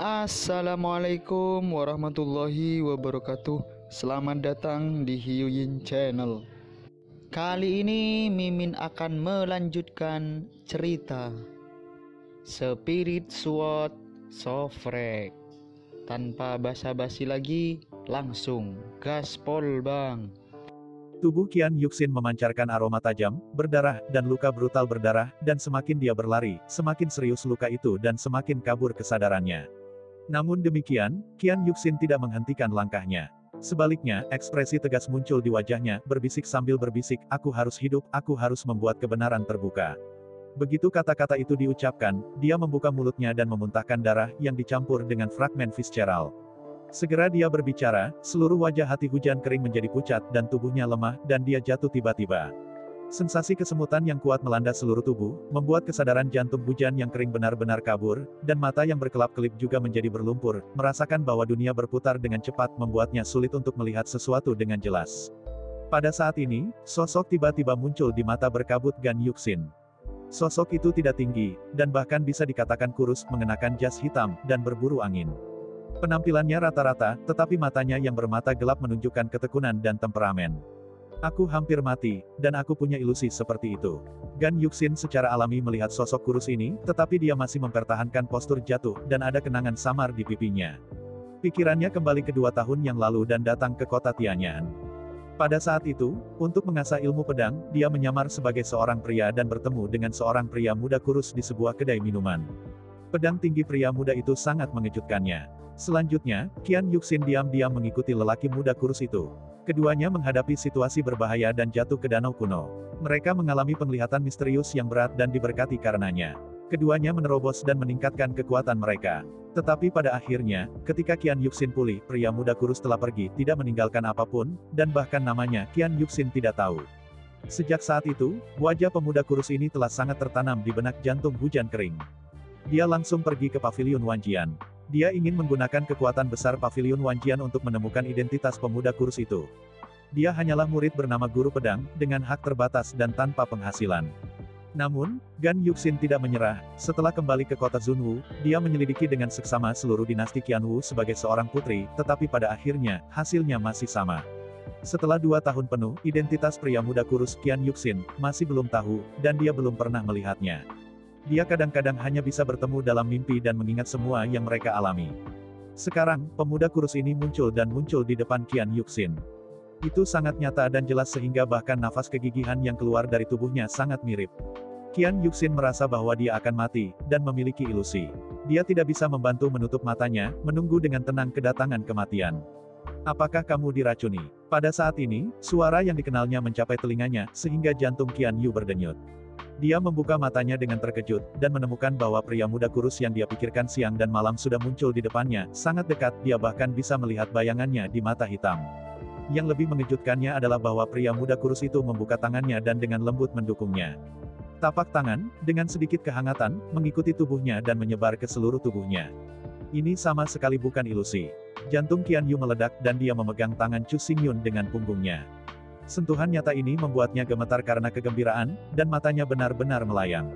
Assalamualaikum warahmatullahi wabarakatuh. Selamat datang di Hyuyin Channel. Kali ini Mimin akan melanjutkan cerita Spirit Sword Sofrek. Tanpa basa-basi lagi, langsung gaspol bang. Tubuh Qian Yuxin memancarkan aroma tajam, berdarah, dan luka brutal berdarah, dan semakin dia berlari, semakin serius luka itu dan semakin kabur kesadarannya. Namun demikian, Qian Yuxin tidak menghentikan langkahnya. Sebaliknya, ekspresi tegas muncul di wajahnya, berbisik sambil berbisik, "Aku harus hidup, aku harus membuat kebenaran terbuka." Begitu kata-kata itu diucapkan, dia membuka mulutnya dan memuntahkan darah yang dicampur dengan fragmen visceral. Segera dia berbicara, seluruh wajah hati hujan kering menjadi pucat dan tubuhnya lemah dan dia jatuh tiba-tiba. Sensasi kesemutan yang kuat melanda seluruh tubuh, membuat kesadaran jantung hujan yang kering benar-benar kabur, dan mata yang berkelap-kelip juga menjadi berlumpur, merasakan bahwa dunia berputar dengan cepat membuatnya sulit untuk melihat sesuatu dengan jelas. Pada saat ini, sosok tiba-tiba muncul di mata berkabut Gan Yuxin. Sosok itu tidak tinggi, dan bahkan bisa dikatakan kurus, mengenakan jas hitam, dan berburu angin. Penampilannya rata-rata, tetapi matanya yang bermata gelap menunjukkan ketekunan dan temperamen. "Aku hampir mati, dan aku punya ilusi seperti itu." Gan Yuxin secara alami melihat sosok kurus ini, tetapi dia masih mempertahankan postur jatuh, dan ada kenangan samar di pipinya. Pikirannya kembali ke 2 tahun yang lalu dan datang ke kota Tianyan. Pada saat itu, untuk mengasah ilmu pedang, dia menyamar sebagai seorang pria dan bertemu dengan seorang pria muda kurus di sebuah kedai minuman. Pedang tinggi pria muda itu sangat mengejutkannya. Selanjutnya, Qian Yuxin diam-diam mengikuti lelaki muda kurus itu. Keduanya menghadapi situasi berbahaya dan jatuh ke danau kuno. Mereka mengalami penglihatan misterius yang berat dan diberkati karenanya. Keduanya menerobos dan meningkatkan kekuatan mereka. Tetapi pada akhirnya, ketika Qian Yuxin pulih, pria muda kurus telah pergi, tidak meninggalkan apapun, dan bahkan namanya, Qian Yuxin tidak tahu. Sejak saat itu, wajah pemuda kurus ini telah sangat tertanam di benak jantung hujan kering. Dia langsung pergi ke pavilion Wanjian. Dia ingin menggunakan kekuatan besar pavilion Wanjian untuk menemukan identitas pemuda kurus itu. Dia hanyalah murid bernama guru pedang, dengan hak terbatas dan tanpa penghasilan. Namun, Gan Yuxin tidak menyerah. Setelah kembali ke kota Zunwu, dia menyelidiki dengan seksama seluruh dinasti Qianwu sebagai seorang putri, tetapi pada akhirnya, hasilnya masih sama. Setelah 2 tahun penuh, identitas pria muda kurus Qian Yuxin masih belum tahu, dan dia belum pernah melihatnya. Dia kadang-kadang hanya bisa bertemu dalam mimpi dan mengingat semua yang mereka alami. Sekarang, pemuda kurus ini muncul di depan Qian Yuxin. Itu sangat nyata dan jelas sehingga bahkan nafas kegigihan yang keluar dari tubuhnya sangat mirip. Qian Yuxin merasa bahwa dia akan mati, dan memiliki ilusi. Dia tidak bisa membantu menutup matanya, menunggu dengan tenang kedatangan kematian. "Apakah kamu diracuni?" Pada saat ini, suara yang dikenalnya mencapai telinganya, sehingga jantung Qian Yu berdenyut. Dia membuka matanya dengan terkejut, dan menemukan bahwa pria muda kurus yang dia pikirkan siang dan malam sudah muncul di depannya, sangat dekat, dia bahkan bisa melihat bayangannya di mata hitam. Yang lebih mengejutkannya adalah bahwa pria muda kurus itu membuka tangannya dan dengan lembut mendukungnya. Tapak tangan, dengan sedikit kehangatan, mengikuti tubuhnya dan menyebar ke seluruh tubuhnya. Ini sama sekali bukan ilusi. Jantung Qian Yu meledak dan dia memegang tangan Chu Xingyun dengan punggungnya. Sentuhan nyata ini membuatnya gemetar karena kegembiraan, dan matanya benar-benar melayang.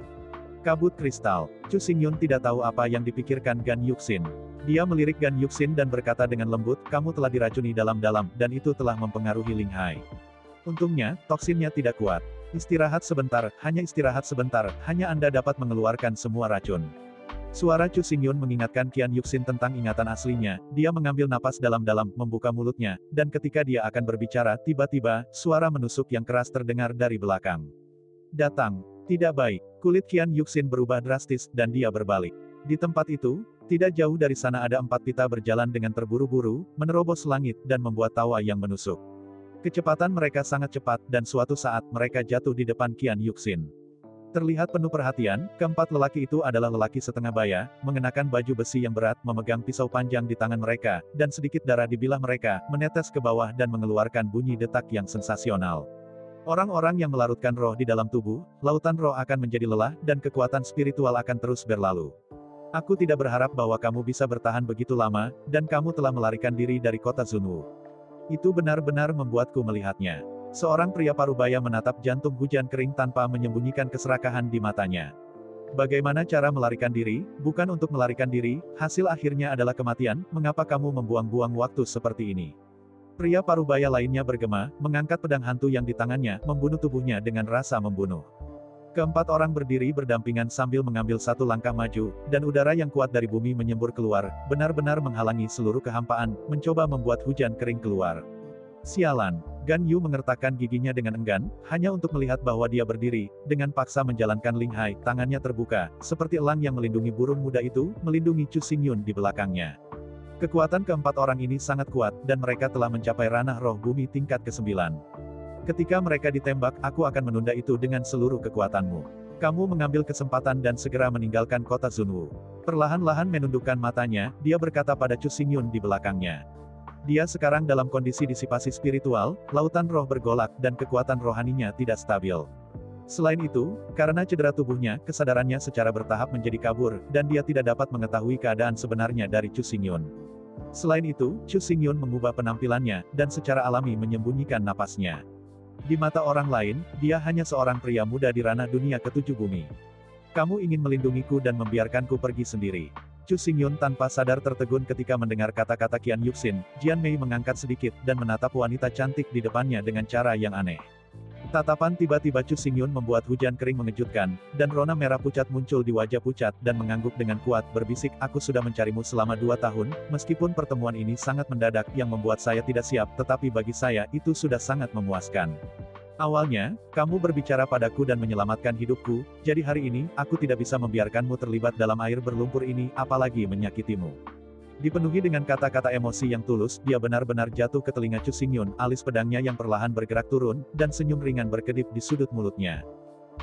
Kabut kristal. Chu Xingyun tidak tahu apa yang dipikirkan Gan Yuxin. Dia melirik Gan Yuxin dan berkata dengan lembut, "Kamu telah diracuni dalam-dalam, dan itu telah mempengaruhi Ling Hai. Untungnya, toksinnya tidak kuat. Istirahat sebentar, hanya Anda dapat mengeluarkan semua racun." Suara Chu Xingyun mengingatkan Qian Yuxin tentang ingatan aslinya. Dia mengambil napas dalam-dalam, membuka mulutnya, dan ketika dia akan berbicara, tiba-tiba, suara menusuk yang keras terdengar dari belakang. "Datang." Tidak baik. Kulit Qian Yuxin berubah drastis, dan dia berbalik. Di tempat itu, tidak jauh dari sana ada 4 pita berjalan dengan terburu-buru, menerobos langit, dan membuat tawa yang menusuk. Kecepatan mereka sangat cepat, dan suatu saat, mereka jatuh di depan Qian Yuxin. Terlihat penuh perhatian, keempat lelaki itu adalah lelaki setengah baya, mengenakan baju besi yang berat, memegang pisau panjang di tangan mereka, dan sedikit darah di bilah mereka, menetes ke bawah dan mengeluarkan bunyi detak yang sensasional. Orang-orang yang melarutkan roh di dalam tubuh, lautan roh akan menjadi lelah, dan kekuatan spiritual akan terus berlalu. "Aku tidak berharap bahwa kamu bisa bertahan begitu lama, dan kamu telah melarikan diri dari kota Zunwu. Itu benar-benar membuatku melihatnya." Seorang pria parubaya menatap jantung hujan kering tanpa menyembunyikan keserakahan di matanya. Bagaimana cara melarikan diri? Bukan untuk melarikan diri, hasil akhirnya adalah kematian, mengapa kamu membuang-buang waktu seperti ini? Pria parubaya lainnya bergema, mengangkat pedang hantu yang di tangannya, membunuh tubuhnya dengan rasa membunuh. Keempat orang berdiri berdampingan sambil mengambil satu langkah maju, dan udara yang kuat dari bumi menyembur keluar, benar-benar menghalangi seluruh kehampaan, mencoba membuat hujan kering keluar. Sialan, Gan Yu mengertakkan giginya dengan enggan, hanya untuk melihat bahwa dia berdiri, dengan paksa menjalankan Ling Hai, tangannya terbuka, seperti elang yang melindungi burung muda itu, melindungi Chu Xingyun di belakangnya. Kekuatan keempat orang ini sangat kuat, dan mereka telah mencapai ranah roh bumi tingkat ke-9. Ketika mereka ditembak, aku akan menunda itu dengan seluruh kekuatanmu. Kamu mengambil kesempatan dan segera meninggalkan kota Zunwu. Perlahan-lahan menundukkan matanya, dia berkata pada Chu Xingyun di belakangnya. Dia sekarang dalam kondisi disipasi spiritual, lautan roh bergolak, dan kekuatan rohaninya tidak stabil. Selain itu, karena cedera tubuhnya, kesadarannya secara bertahap menjadi kabur, dan dia tidak dapat mengetahui keadaan sebenarnya dari Chu Xingyun. Selain itu, Chu Xingyun mengubah penampilannya, dan secara alami menyembunyikan napasnya. Di mata orang lain, dia hanya seorang pria muda di ranah dunia ke-7 bumi. Kamu ingin melindungiku dan membiarkanku pergi sendiri. Chu Xingyun tanpa sadar tertegun ketika mendengar kata-kata Qian Yuxin. Jian Mei mengangkat sedikit, dan menatap wanita cantik di depannya dengan cara yang aneh. Tatapan tiba-tiba Chu Xingyun membuat hujan kering mengejutkan, dan rona merah pucat muncul di wajah pucat, dan mengangguk dengan kuat, berbisik, aku sudah mencarimu selama 2 tahun, meskipun pertemuan ini sangat mendadak, yang membuat saya tidak siap, tetapi bagi saya, itu sudah sangat memuaskan. Awalnya, kamu berbicara padaku dan menyelamatkan hidupku, jadi hari ini, aku tidak bisa membiarkanmu terlibat dalam air berlumpur ini, apalagi menyakitimu. Dipenuhi dengan kata-kata emosi yang tulus, dia benar-benar jatuh ke telinga Chu Xingyun, alis pedangnya yang perlahan bergerak turun, dan senyum ringan berkedip di sudut mulutnya.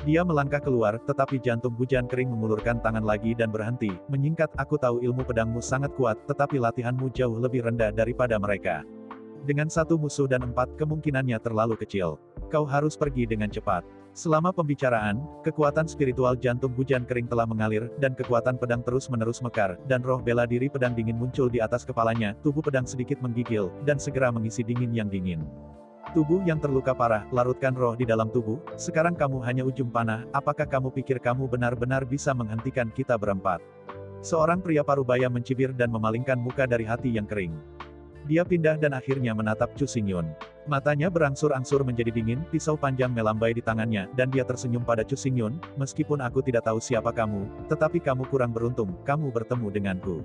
Dia melangkah keluar, tetapi jantung hujan kering mengulurkan tangan lagi dan berhenti, menyingkat, aku tahu ilmu pedangmu sangat kuat, tetapi latihanmu jauh lebih rendah daripada mereka. Dengan 1 musuh dan 4, kemungkinannya terlalu kecil. Kau harus pergi dengan cepat. Selama pembicaraan, kekuatan spiritual jantung hujan kering telah mengalir, dan kekuatan pedang terus-menerus mekar, dan roh bela diri pedang dingin muncul di atas kepalanya, tubuh pedang sedikit menggigil, dan segera mengisi dingin yang dingin. Tubuh yang terluka parah, larutkan roh di dalam tubuh, sekarang kamu hanya ujung panah, apakah kamu pikir kamu benar-benar bisa menghentikan kita berempat? Seorang pria parubaya mencibir dan memalingkan muka dari hati yang kering. Dia pindah dan akhirnya menatap Chu Xingyun. Matanya berangsur-angsur menjadi dingin, pisau panjang melambai di tangannya, dan dia tersenyum pada Chu Xingyun, meskipun aku tidak tahu siapa kamu, tetapi kamu kurang beruntung, kamu bertemu denganku.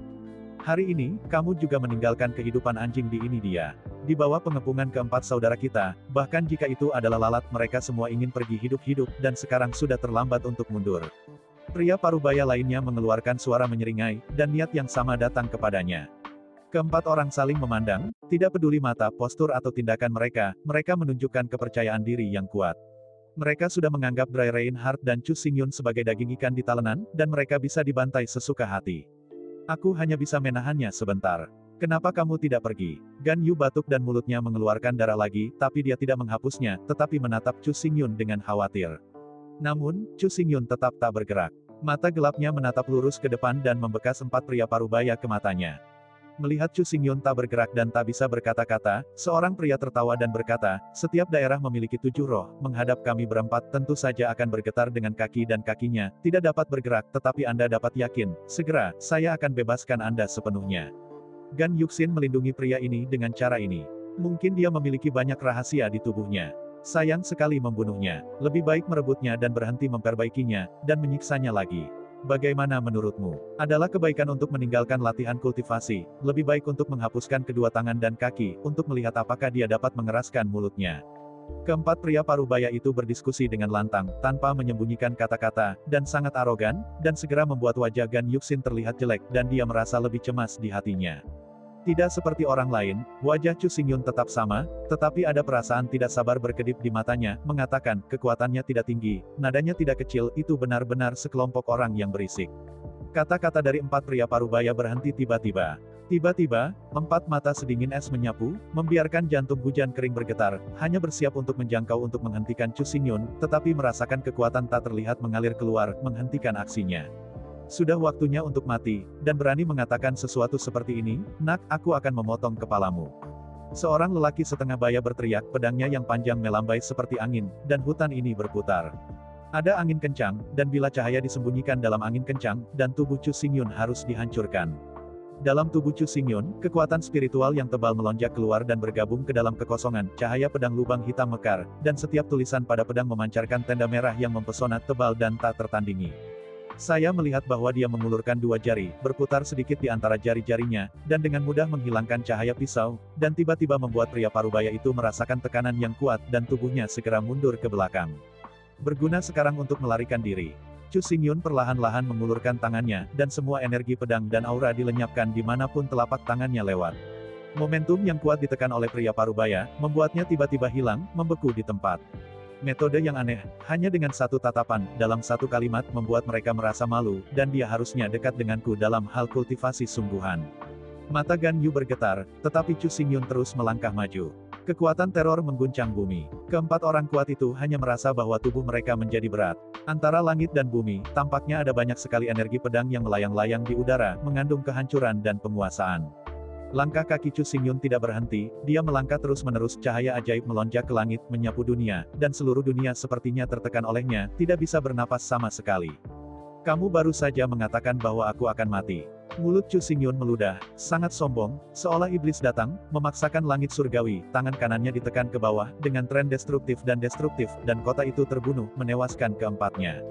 Hari ini, kamu juga meninggalkan kehidupan anjing di ini dia. Di bawah pengepungan keempat saudara kita, bahkan jika itu adalah lalat, mereka semua ingin pergi hidup-hidup, dan sekarang sudah terlambat untuk mundur. Pria parubaya lainnya mengeluarkan suara menyeringai, dan niat yang sama datang kepadanya. Keempat orang saling memandang, tidak peduli mata, postur atau tindakan mereka menunjukkan kepercayaan diri yang kuat. Mereka sudah menganggap Dry Reinhardt dan Chu Xingyun sebagai daging ikan di talenan, dan mereka bisa dibantai sesuka hati. Aku hanya bisa menahannya sebentar. Kenapa kamu tidak pergi? Gan Yu batuk dan mulutnya mengeluarkan darah lagi, tapi dia tidak menghapusnya, tetapi menatap Chu Xingyun dengan khawatir. Namun, Chu Xingyun tetap tak bergerak. Mata gelapnya menatap lurus ke depan dan membekas 4 pria parubaya ke matanya. Melihat Chu Xingyun tak bergerak dan tak bisa berkata-kata, seorang pria tertawa dan berkata, setiap daerah memiliki 7 roh, menghadap kami berempat tentu saja akan bergetar dengan kaki dan kakinya, tidak dapat bergerak, tetapi Anda dapat yakin, segera, saya akan bebaskan Anda sepenuhnya. Gan Yuxin melindungi pria ini dengan cara ini. Mungkin dia memiliki banyak rahasia di tubuhnya. Sayang sekali membunuhnya, lebih baik merebutnya dan berhenti memperbaikinya, dan menyiksanya lagi. Bagaimana menurutmu? Adalah kebaikan untuk meninggalkan latihan kultivasi, lebih baik untuk menghapuskan kedua tangan dan kaki, untuk melihat apakah dia dapat mengeraskan mulutnya. Keempat pria parubaya itu berdiskusi dengan lantang, tanpa menyembunyikan kata-kata, dan sangat arogan, dan segera membuat wajah Gan Yuxin terlihat jelek, dan dia merasa lebih cemas di hatinya. Tidak seperti orang lain, wajah Chu Xingyun tetap sama, tetapi ada perasaan tidak sabar berkedip di matanya, mengatakan, kekuatannya tidak tinggi, nadanya tidak kecil, itu benar-benar sekelompok orang yang berisik. Kata-kata dari 4 pria parubaya berhenti tiba-tiba. Tiba-tiba, 4 mata sedingin es menyapu, membiarkan jantung hujan kering bergetar, hanya bersiap untuk menjangkau untuk menghentikan Chu Xingyun, tetapi merasakan kekuatan tak terlihat mengalir keluar, menghentikan aksinya. Sudah waktunya untuk mati, dan berani mengatakan sesuatu seperti ini, nak, aku akan memotong kepalamu. Seorang lelaki setengah baya berteriak, pedangnya yang panjang melambai seperti angin, dan hutan ini berputar. Ada angin kencang, dan bila cahaya disembunyikan dalam angin kencang, dan tubuh Chu Xingyun harus dihancurkan. Dalam tubuh Chu Xingyun, kekuatan spiritual yang tebal melonjak keluar dan bergabung ke dalam kekosongan, cahaya pedang lubang hitam mekar, dan setiap tulisan pada pedang memancarkan tanda merah yang mempesona, tebal dan tak tertandingi. Saya melihat bahwa dia mengulurkan dua jari, berputar sedikit di antara jari-jarinya, dan dengan mudah menghilangkan cahaya pisau, dan tiba-tiba membuat pria parubaya itu merasakan tekanan yang kuat dan tubuhnya segera mundur ke belakang. Berguna sekarang untuk melarikan diri. Chu Xingyun perlahan-lahan mengulurkan tangannya, dan semua energi pedang dan aura dilenyapkan dimanapun telapak tangannya lewat. Momentum yang kuat ditekan oleh pria parubaya, membuatnya tiba-tiba hilang, membeku di tempat. Metode yang aneh, hanya dengan satu tatapan, dalam satu kalimat membuat mereka merasa malu, dan dia harusnya dekat denganku dalam hal kultivasi sungguhan. Mata Gan Yu bergetar, tetapi Chu Xingyun terus melangkah maju. Kekuatan teror mengguncang bumi. Keempat orang kuat itu hanya merasa bahwa tubuh mereka menjadi berat. Antara langit dan bumi, tampaknya ada banyak sekali energi pedang yang melayang-layang di udara, mengandung kehancuran dan penguasaan. Langkah kaki Chu Xingyun tidak berhenti, dia melangkah terus-menerus, cahaya ajaib melonjak ke langit, menyapu dunia, dan seluruh dunia sepertinya tertekan olehnya, tidak bisa bernapas sama sekali. Kamu baru saja mengatakan bahwa aku akan mati. Mulut Chu Xingyun meludah, sangat sombong, seolah iblis datang, memaksakan langit surgawi, tangan kanannya ditekan ke bawah, dengan tren destruktif, dan kota itu terbunuh, menewaskan keempatnya.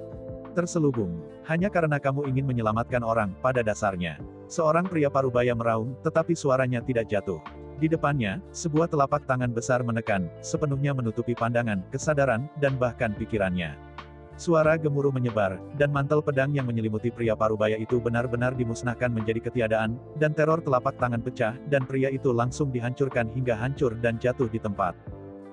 Terselubung. Hanya karena kamu ingin menyelamatkan orang, pada dasarnya. Seorang pria parubaya meraung, tetapi suaranya tidak jatuh. Di depannya, sebuah telapak tangan besar menekan, sepenuhnya menutupi pandangan, kesadaran, dan bahkan pikirannya. Suara gemuruh menyebar, dan mantel pedang yang menyelimuti pria parubaya itu benar-benar dimusnahkan menjadi ketiadaan, dan teror telapak tangan pecah, dan pria itu langsung dihancurkan hingga hancur dan jatuh di tempat.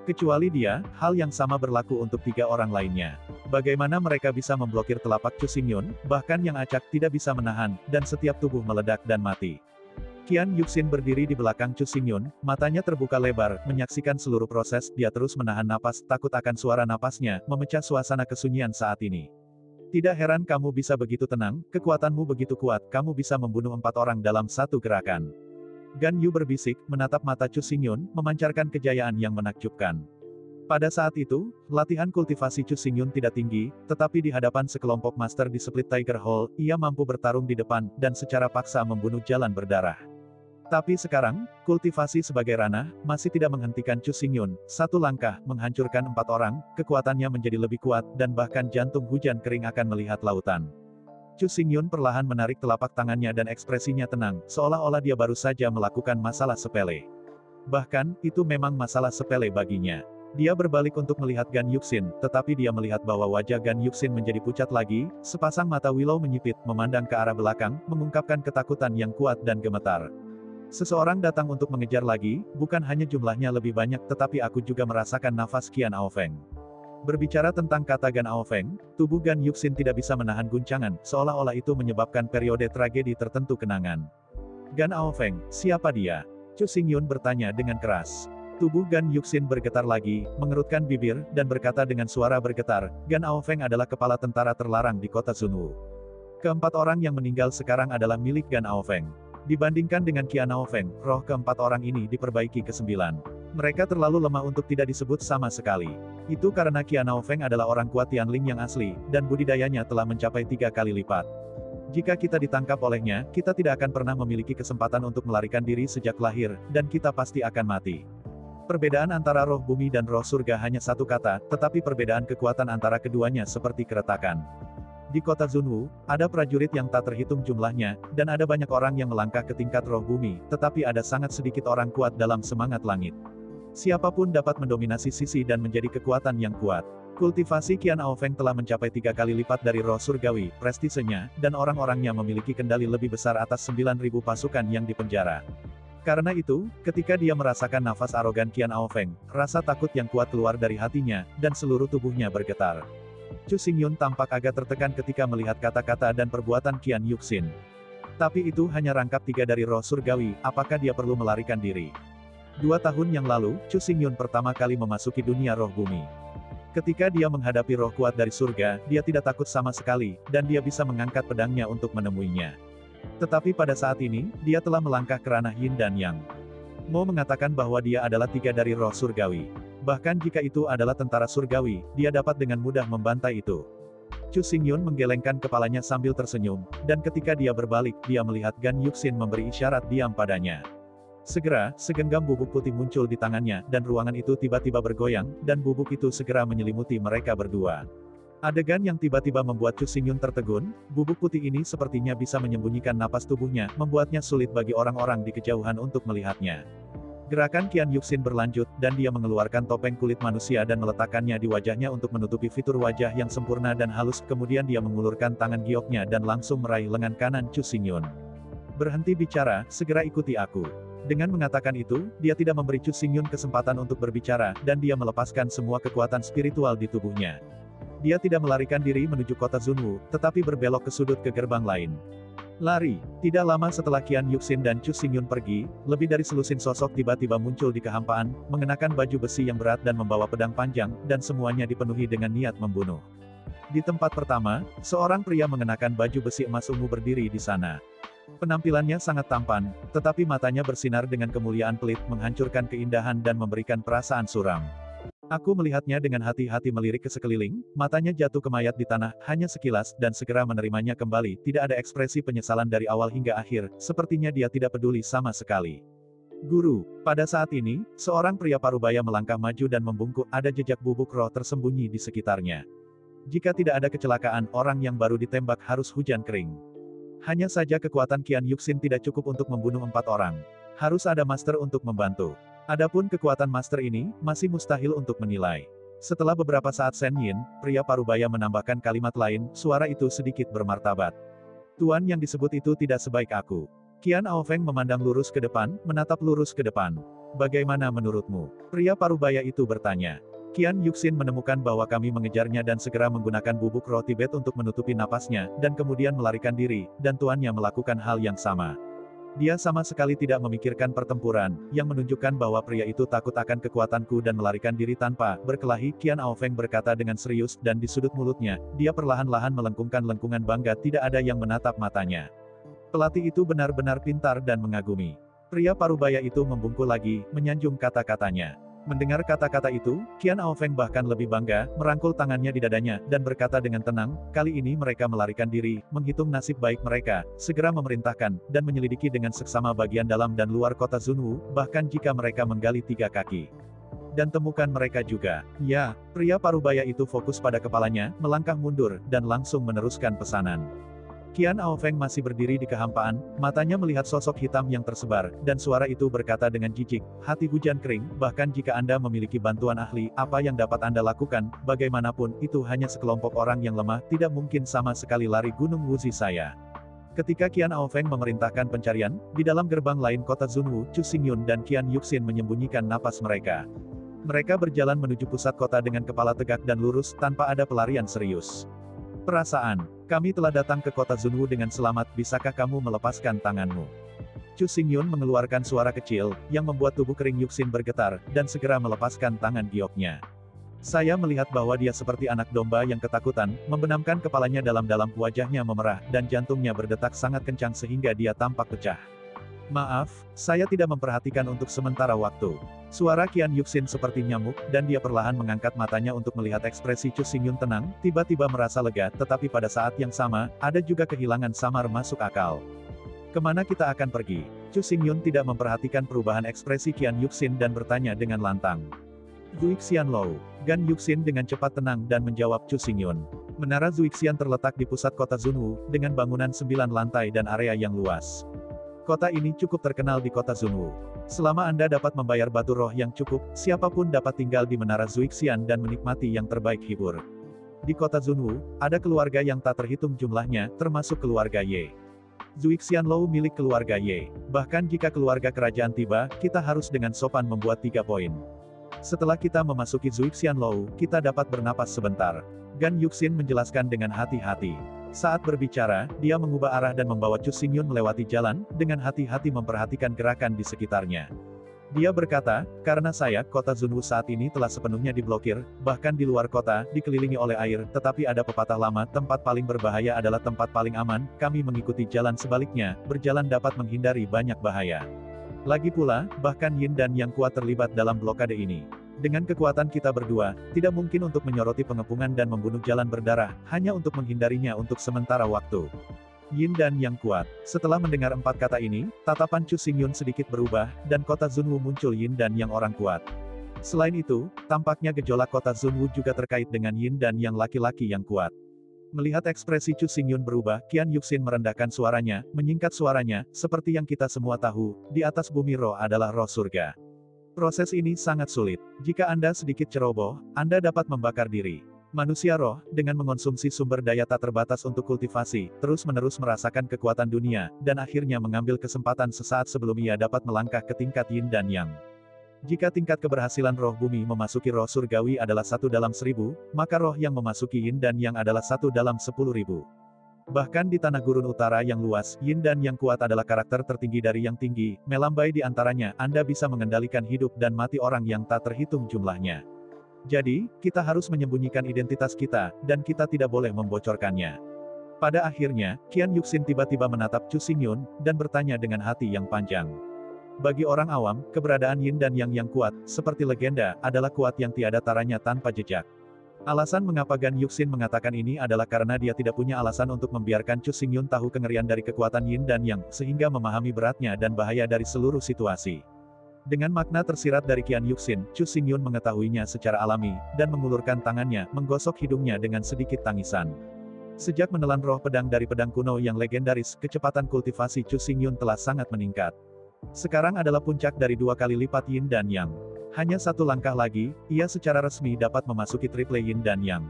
Kecuali dia, hal yang sama berlaku untuk tiga orang lainnya. Bagaimana mereka bisa memblokir telapak Chu Xingyun, bahkan yang acak tidak bisa menahan, dan setiap tubuh meledak dan mati. Qian Yuxin berdiri di belakang Chu Xingyun, matanya terbuka lebar, menyaksikan seluruh proses, dia terus menahan napas, takut akan suara napasnya, memecah suasana kesunyian saat ini. Tidak heran kamu bisa begitu tenang, kekuatanmu begitu kuat, kamu bisa membunuh 4 orang dalam satu gerakan. Gan Yu berbisik, menatap mata Chu Xingyun, memancarkan kejayaan yang menakjubkan. Pada saat itu, latihan kultivasi Chu Xingyun tidak tinggi, tetapi di hadapan sekelompok master di Split Tiger Hall, ia mampu bertarung di depan, dan secara paksa membunuh jalan berdarah. Tapi sekarang, kultivasi sebagai ranah, masih tidak menghentikan Chu Xingyun, satu langkah, menghancurkan 4 orang, kekuatannya menjadi lebih kuat, dan bahkan jantung hujan kering akan melihat lautan. Chu Xingyun perlahan menarik telapak tangannya dan ekspresinya tenang, seolah-olah dia baru saja melakukan masalah sepele. Bahkan, itu memang masalah sepele baginya. Dia berbalik untuk melihat Gan Yuxin, tetapi dia melihat bahwa wajah Gan Yuxin menjadi pucat lagi, sepasang mata Willow menyipit, memandang ke arah belakang, mengungkapkan ketakutan yang kuat dan gemetar. Seseorang datang untuk mengejar lagi, bukan hanya jumlahnya lebih banyak tetapi aku juga merasakan nafas Qian Aofeng. Berbicara tentang kata Gan Aofeng, tubuh Gan Yuxin tidak bisa menahan guncangan, seolah-olah itu menyebabkan periode tragedi tertentu kenangan. Gan Aofeng, siapa dia? Chu Xingyun bertanya dengan keras. Tubuh Gan Yuxin bergetar lagi, mengerutkan bibir, dan berkata dengan suara bergetar, Gan Aofeng adalah kepala tentara terlarang di kota Zunwu. Keempat orang yang meninggal sekarang adalah milik Gan Aofeng. Dibandingkan dengan Qian Aofeng, roh keempat orang ini diperbaiki ke-9. Mereka terlalu lemah untuk tidak disebut sama sekali. Itu karena Qian Aofeng adalah orang kuat Tianling yang asli, dan budidayanya telah mencapai 3 kali lipat. Jika kita ditangkap olehnya, kita tidak akan pernah memiliki kesempatan untuk melarikan diri sejak lahir, dan kita pasti akan mati. Perbedaan antara roh bumi dan roh surga hanya satu kata, tetapi perbedaan kekuatan antara keduanya seperti keretakan. Di kota Zunwu, ada prajurit yang tak terhitung jumlahnya, dan ada banyak orang yang melangkah ke tingkat roh bumi, tetapi ada sangat sedikit orang kuat dalam semangat langit. Siapapun dapat mendominasi sisi dan menjadi kekuatan yang kuat. Kultivasi Qian Aofeng telah mencapai 3 kali lipat dari roh surgawi, prestisenya, dan orang-orangnya memiliki kendali lebih besar atas 9.000 pasukan yang dipenjara. Karena itu, ketika dia merasakan nafas arogan Qian Aofeng, rasa takut yang kuat keluar dari hatinya, dan seluruh tubuhnya bergetar. Chu Xingyun tampak agak tertekan ketika melihat kata-kata dan perbuatan Qian Yuxin. Tapi itu hanya rangkap 3 dari roh surgawi, apakah dia perlu melarikan diri? 2 tahun yang lalu, Chu Xingyun pertama kali memasuki dunia roh bumi. Ketika dia menghadapi roh kuat dari surga, dia tidak takut sama sekali, dan dia bisa mengangkat pedangnya untuk menemuinya. Tetapi pada saat ini, dia telah melangkah ke ranah Yin dan Yang. Mo mengatakan bahwa dia adalah 3 dari roh surgawi. Bahkan jika itu adalah tentara surgawi, dia dapat dengan mudah membantai itu. Chu Xingyun menggelengkan kepalanya sambil tersenyum, dan ketika dia berbalik, dia melihat Gan Yuxin memberi isyarat diam padanya. Segera, segenggam bubuk putih muncul di tangannya, dan ruangan itu tiba-tiba bergoyang, dan bubuk itu segera menyelimuti mereka berdua. Adegan yang tiba-tiba membuat Chu Xingyun tertegun, bubuk putih ini sepertinya bisa menyembunyikan napas tubuhnya, membuatnya sulit bagi orang-orang di kejauhan untuk melihatnya. Gerakan Qian Yuxin berlanjut, dan dia mengeluarkan topeng kulit manusia dan meletakkannya di wajahnya untuk menutupi fitur wajah yang sempurna dan halus, kemudian dia mengulurkan tangan gioknya dan langsung meraih lengan kanan Chu Xingyun. Berhenti bicara, segera ikuti aku. Dengan mengatakan itu, dia tidak memberi Chu Xingyun kesempatan untuk berbicara, dan dia melepaskan semua kekuatan spiritual di tubuhnya. Dia tidak melarikan diri menuju kota Zunwu, tetapi berbelok ke sudut ke gerbang lain. Lari. Tidak lama setelah Qian Yuxin dan Chu Xingyun pergi, lebih dari selusin sosok tiba-tiba muncul di kehampaan, mengenakan baju besi yang berat dan membawa pedang panjang, dan semuanya dipenuhi dengan niat membunuh. Di tempat pertama, seorang pria mengenakan baju besi emas ungu berdiri di sana. Penampilannya sangat tampan, tetapi matanya bersinar dengan kemuliaan pelit, menghancurkan keindahan dan memberikan perasaan suram. Aku melihatnya dengan hati-hati melirik ke sekeliling, matanya jatuh ke mayat di tanah, hanya sekilas, dan segera menerimanya kembali, tidak ada ekspresi penyesalan dari awal hingga akhir, sepertinya dia tidak peduli sama sekali. Guru, pada saat ini, seorang pria parubaya melangkah maju dan membungkuk, ada jejak bubuk roh tersembunyi di sekitarnya. Jika tidak ada kecelakaan, orang yang baru ditembak harus hujan kering. Hanya saja kekuatan Qian Yuxin tidak cukup untuk membunuh 4 orang. Harus ada master untuk membantu. Adapun kekuatan master ini, masih mustahil untuk menilai. Setelah beberapa saat Shen Yin, pria parubaya menambahkan kalimat lain, suara itu sedikit bermartabat. Tuan yang disebut itu tidak sebaik aku. Qian Aofeng memandang lurus ke depan, menatap lurus ke depan. Bagaimana menurutmu? Pria parubaya itu bertanya. Qian Yuxin menemukan bahwa kami mengejarnya dan segera menggunakan bubuk roh Tibet untuk menutupi napasnya, dan kemudian melarikan diri, dan tuannya melakukan hal yang sama. Dia sama sekali tidak memikirkan pertempuran, yang menunjukkan bahwa pria itu takut akan kekuatanku dan melarikan diri tanpa berkelahi. Qian Aofeng berkata dengan serius, dan di sudut mulutnya, dia perlahan-lahan melengkungkan lengkungan bangga, tidak ada yang menatap matanya. Pelatih itu benar-benar pintar dan mengagumi. Pria parubaya itu membungkuk lagi, menyanjung kata-katanya. Mendengar kata-kata itu, Qian Aofeng bahkan lebih bangga, merangkul tangannya di dadanya, dan berkata dengan tenang, kali ini mereka melarikan diri, menghitung nasib baik mereka, segera memerintahkan, dan menyelidiki dengan seksama bagian dalam dan luar kota Zunwu, bahkan jika mereka menggali 3 kaki. Dan temukan mereka juga. Ya, pria parubaya itu fokus pada kepalanya, melangkah mundur, dan langsung meneruskan pesanan. Qian Aofeng masih berdiri di kehampaan, matanya melihat sosok hitam yang tersebar, dan suara itu berkata dengan jijik, hati hujan kering, bahkan jika Anda memiliki bantuan ahli, apa yang dapat Anda lakukan, bagaimanapun, itu hanya sekelompok orang yang lemah, tidak mungkin sama sekali lari Gunung Wuzi saya. Ketika Qian Aofeng memerintahkan pencarian, di dalam gerbang lain kota Zunwu, Chu Xingyun dan Qian Yuxin menyembunyikan napas mereka. Mereka berjalan menuju pusat kota dengan kepala tegak dan lurus, tanpa ada pelarian serius. Perasaan, kami telah datang ke kota Zunwu dengan selamat, bisakah kamu melepaskan tanganmu? Chu Xingyun mengeluarkan suara kecil, yang membuat tubuh kering Yuxin bergetar, dan segera melepaskan tangan gioknya. Saya melihat bahwa dia seperti anak domba yang ketakutan, membenamkan kepalanya dalam-dalam, wajahnya memerah, dan jantungnya berdetak sangat kencang sehingga dia tampak pecah. Maaf, saya tidak memperhatikan untuk sementara waktu. Suara Qian Yuxin seperti nyamuk, dan dia perlahan mengangkat matanya untuk melihat ekspresi Chu Xingyun tenang, tiba-tiba merasa lega, tetapi pada saat yang sama, ada juga kehilangan samar masuk akal. Kemana kita akan pergi? Chu Xingyun tidak memperhatikan perubahan ekspresi Qian Yuxin dan bertanya dengan lantang. Zuixianlou. Gan Yuxin dengan cepat tenang dan menjawab Chu Xingyun. Menara Zuixian terletak di pusat kota Zunwu, dengan bangunan 9 lantai dan area yang luas. Kota ini cukup terkenal di kota Zunwu. Selama Anda dapat membayar batu roh yang cukup, siapapun dapat tinggal di Menara Zuixian dan menikmati yang terbaik hibur. Di kota Zunwu, ada keluarga yang tak terhitung jumlahnya, termasuk keluarga Ye. Zuixianlou milik keluarga Ye. Bahkan jika keluarga kerajaan tiba, kita harus dengan sopan membuat 3 poin. Setelah kita memasuki Zuixianlou, kita dapat bernapas sebentar. Gan Yuxin menjelaskan dengan hati-hati. Saat berbicara, dia mengubah arah dan membawa Chu Xingyun melewati jalan, dengan hati-hati memperhatikan gerakan di sekitarnya. Dia berkata, karena saya, kota Zunwu saat ini telah sepenuhnya diblokir, bahkan di luar kota, dikelilingi oleh air, tetapi ada pepatah lama, tempat paling berbahaya adalah tempat paling aman, kami mengikuti jalan sebaliknya, berjalan dapat menghindari banyak bahaya. Lagi pula, bahkan Yin dan Yang kuat terlibat dalam blokade ini. Dengan kekuatan kita berdua, tidak mungkin untuk menyoroti pengepungan dan membunuh jalan berdarah, hanya untuk menghindarinya untuk sementara waktu. Yin dan Yang kuat. Setelah mendengar 4 kata ini, tatapan Chu Xingyun sedikit berubah, dan kota Zunwu muncul Yin dan Yang orang kuat. Selain itu, tampaknya gejolak kota Zunwu juga terkait dengan Yin dan Yang laki-laki yang kuat. Melihat ekspresi Chu Xingyun berubah, Qian Yuxin merendahkan suaranya, menyingkat suaranya, seperti yang kita semua tahu, di atas bumi roh adalah roh surga. Proses ini sangat sulit. Jika Anda sedikit ceroboh, Anda dapat membakar diri. Manusia roh, dengan mengonsumsi sumber daya tak terbatas untuk kultivasi, terus-menerus merasakan kekuatan dunia, dan akhirnya mengambil kesempatan sesaat sebelum ia dapat melangkah ke tingkat Yin dan Yang. Jika tingkat keberhasilan roh bumi memasuki roh surgawi adalah 1 dalam 1000, maka roh yang memasuki Yin dan Yang adalah 1 dalam 10.000. Bahkan di tanah gurun utara yang luas, Yin dan Yang kuat adalah karakter tertinggi dari yang tinggi, melambai di antaranya, Anda bisa mengendalikan hidup dan mati orang yang tak terhitung jumlahnya. Jadi, kita harus menyembunyikan identitas kita, dan kita tidak boleh membocorkannya. Pada akhirnya, Qian Yuxin tiba-tiba menatap Chu Xingyun, dan bertanya dengan hati yang panjang. Bagi orang awam, keberadaan Yin dan Yang kuat, seperti legenda, adalah kuat yang tiada taranya tanpa jejak. Alasan mengapa Gan Yuxin mengatakan ini adalah karena dia tidak punya alasan untuk membiarkan Chu Xingyun tahu kengerian dari kekuatan Yin dan Yang, sehingga memahami beratnya dan bahaya dari seluruh situasi. Dengan makna tersirat dari Qian Yuxin, Chu Xingyun mengetahuinya secara alami, dan mengulurkan tangannya, menggosok hidungnya dengan sedikit tangisan. Sejak menelan roh pedang dari pedang kuno yang legendaris, kecepatan kultivasi Chu Xingyun telah sangat meningkat. Sekarang adalah puncak dari 2 kali lipat Yin dan Yang. Hanya 1 langkah lagi, ia secara resmi dapat memasuki triple Yin dan Yang.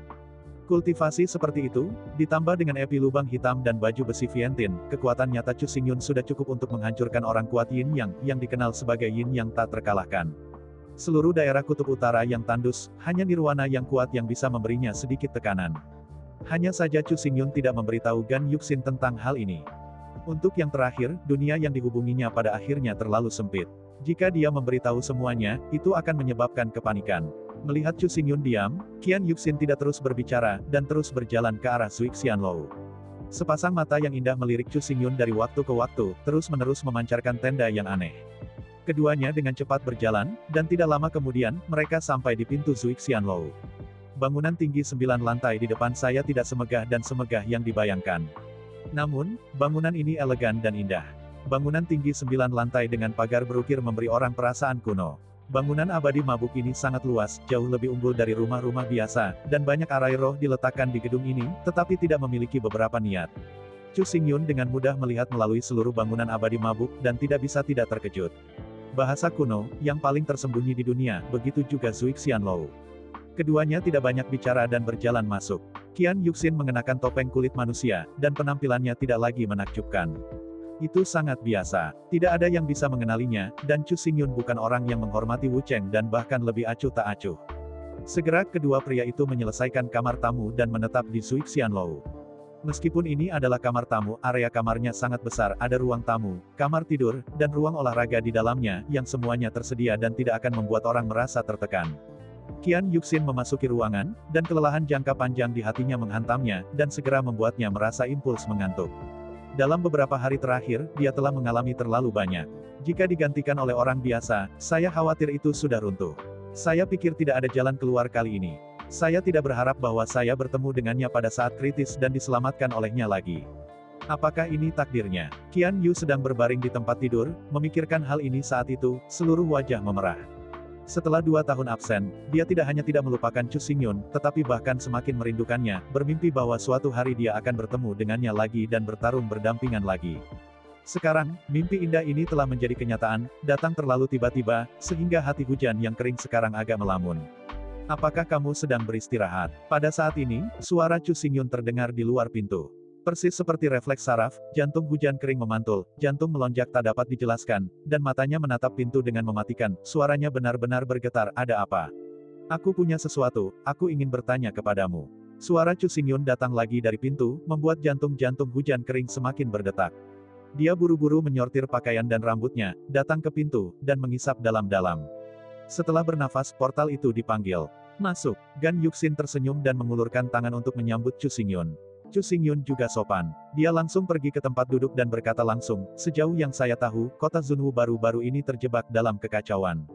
Kultivasi seperti itu, ditambah dengan epi lubang hitam dan baju besi Vientin, kekuatan nyata Chu Xingyun sudah cukup untuk menghancurkan orang kuat Yin yang dikenal sebagai Yin yang tak terkalahkan. Seluruh daerah kutub utara yang tandus, hanya nirwana yang kuat yang bisa memberinya sedikit tekanan. Hanya saja Chu Xingyun tidak memberitahu Gan Yuxin tentang hal ini. Untuk yang terakhir, dunia yang dihubunginya pada akhirnya terlalu sempit. Jika dia memberitahu semuanya, itu akan menyebabkan kepanikan. Melihat Chu Xingyun diam, Qian Yuxin tidak terus berbicara, dan terus berjalan ke arah Zui Xianlou. Sepasang mata yang indah melirik Chu Xingyun dari waktu ke waktu, terus-menerus memancarkan tenda yang aneh. Keduanya dengan cepat berjalan, dan tidak lama kemudian, mereka sampai di pintu Zui Xianlou. Bangunan tinggi 9 lantai di depan saya tidak semegah dan semegah yang dibayangkan. Namun, bangunan ini elegan dan indah. Bangunan tinggi 9 lantai dengan pagar berukir memberi orang perasaan kuno. Bangunan abadi mabuk ini sangat luas, jauh lebih unggul dari rumah-rumah biasa, dan banyak arai roh diletakkan di gedung ini, tetapi tidak memiliki beberapa niat. Chu Xingyun dengan mudah melihat melalui seluruh bangunan abadi mabuk, dan tidak bisa tidak terkejut. Bahasa kuno, yang paling tersembunyi di dunia, begitu juga Zui Xianlou. Keduanya tidak banyak bicara dan berjalan masuk. Qian Yuxin mengenakan topeng kulit manusia, dan penampilannya tidak lagi menakjubkan. Itu sangat biasa. Tidak ada yang bisa mengenalinya, dan Chu Xingyun bukan orang yang menghormati Wu Cheng dan bahkan lebih acuh tak acuh. Segera kedua pria itu menyelesaikan kamar tamu dan menetap di Zui Xianlou. Meskipun ini adalah kamar tamu, area kamarnya sangat besar, ada ruang tamu, kamar tidur, dan ruang olahraga di dalamnya, yang semuanya tersedia dan tidak akan membuat orang merasa tertekan. Qian Yuxin memasuki ruangan, dan kelelahan jangka panjang di hatinya menghantamnya, dan segera membuatnya merasa impuls mengantuk. Dalam beberapa hari terakhir, dia telah mengalami terlalu banyak. Jika digantikan oleh orang biasa, saya khawatir itu sudah runtuh. Saya pikir tidak ada jalan keluar kali ini. Saya tidak berharap bahwa saya bertemu dengannya pada saat kritis dan diselamatkan olehnya lagi. Apakah ini takdirnya? Qian Yu sedang berbaring di tempat tidur, memikirkan hal ini saat itu, seluruh wajah memerah. Setelah 2 tahun absen, dia tidak hanya tidak melupakan Chu Xingyun, tetapi bahkan semakin merindukannya, bermimpi bahwa suatu hari dia akan bertemu dengannya lagi dan bertarung berdampingan lagi. Sekarang, mimpi indah ini telah menjadi kenyataan, datang terlalu tiba-tiba, sehingga hati hujan yang kering sekarang agak melamun. Apakah kamu sedang beristirahat? Pada saat ini, suara Chu Xingyun terdengar di luar pintu. Persis seperti refleks saraf, jantung hujan kering memantul, jantung melonjak tak dapat dijelaskan, dan matanya menatap pintu dengan mematikan, suaranya benar-benar bergetar, ada apa? Aku punya sesuatu, aku ingin bertanya kepadamu. Suara Chu Xingyun datang lagi dari pintu, membuat jantung-jantung hujan kering semakin berdetak. Dia buru-buru menyortir pakaian dan rambutnya, datang ke pintu, dan mengisap dalam-dalam. Setelah bernafas, portal itu dipanggil. Masuk. Gan Yuxin tersenyum dan mengulurkan tangan untuk menyambut Chu Xingyun. Chu Xingyun juga sopan. Dia langsung pergi ke tempat duduk dan berkata langsung, sejauh yang saya tahu, kota Zunwu baru-baru ini terjebak dalam kekacauan.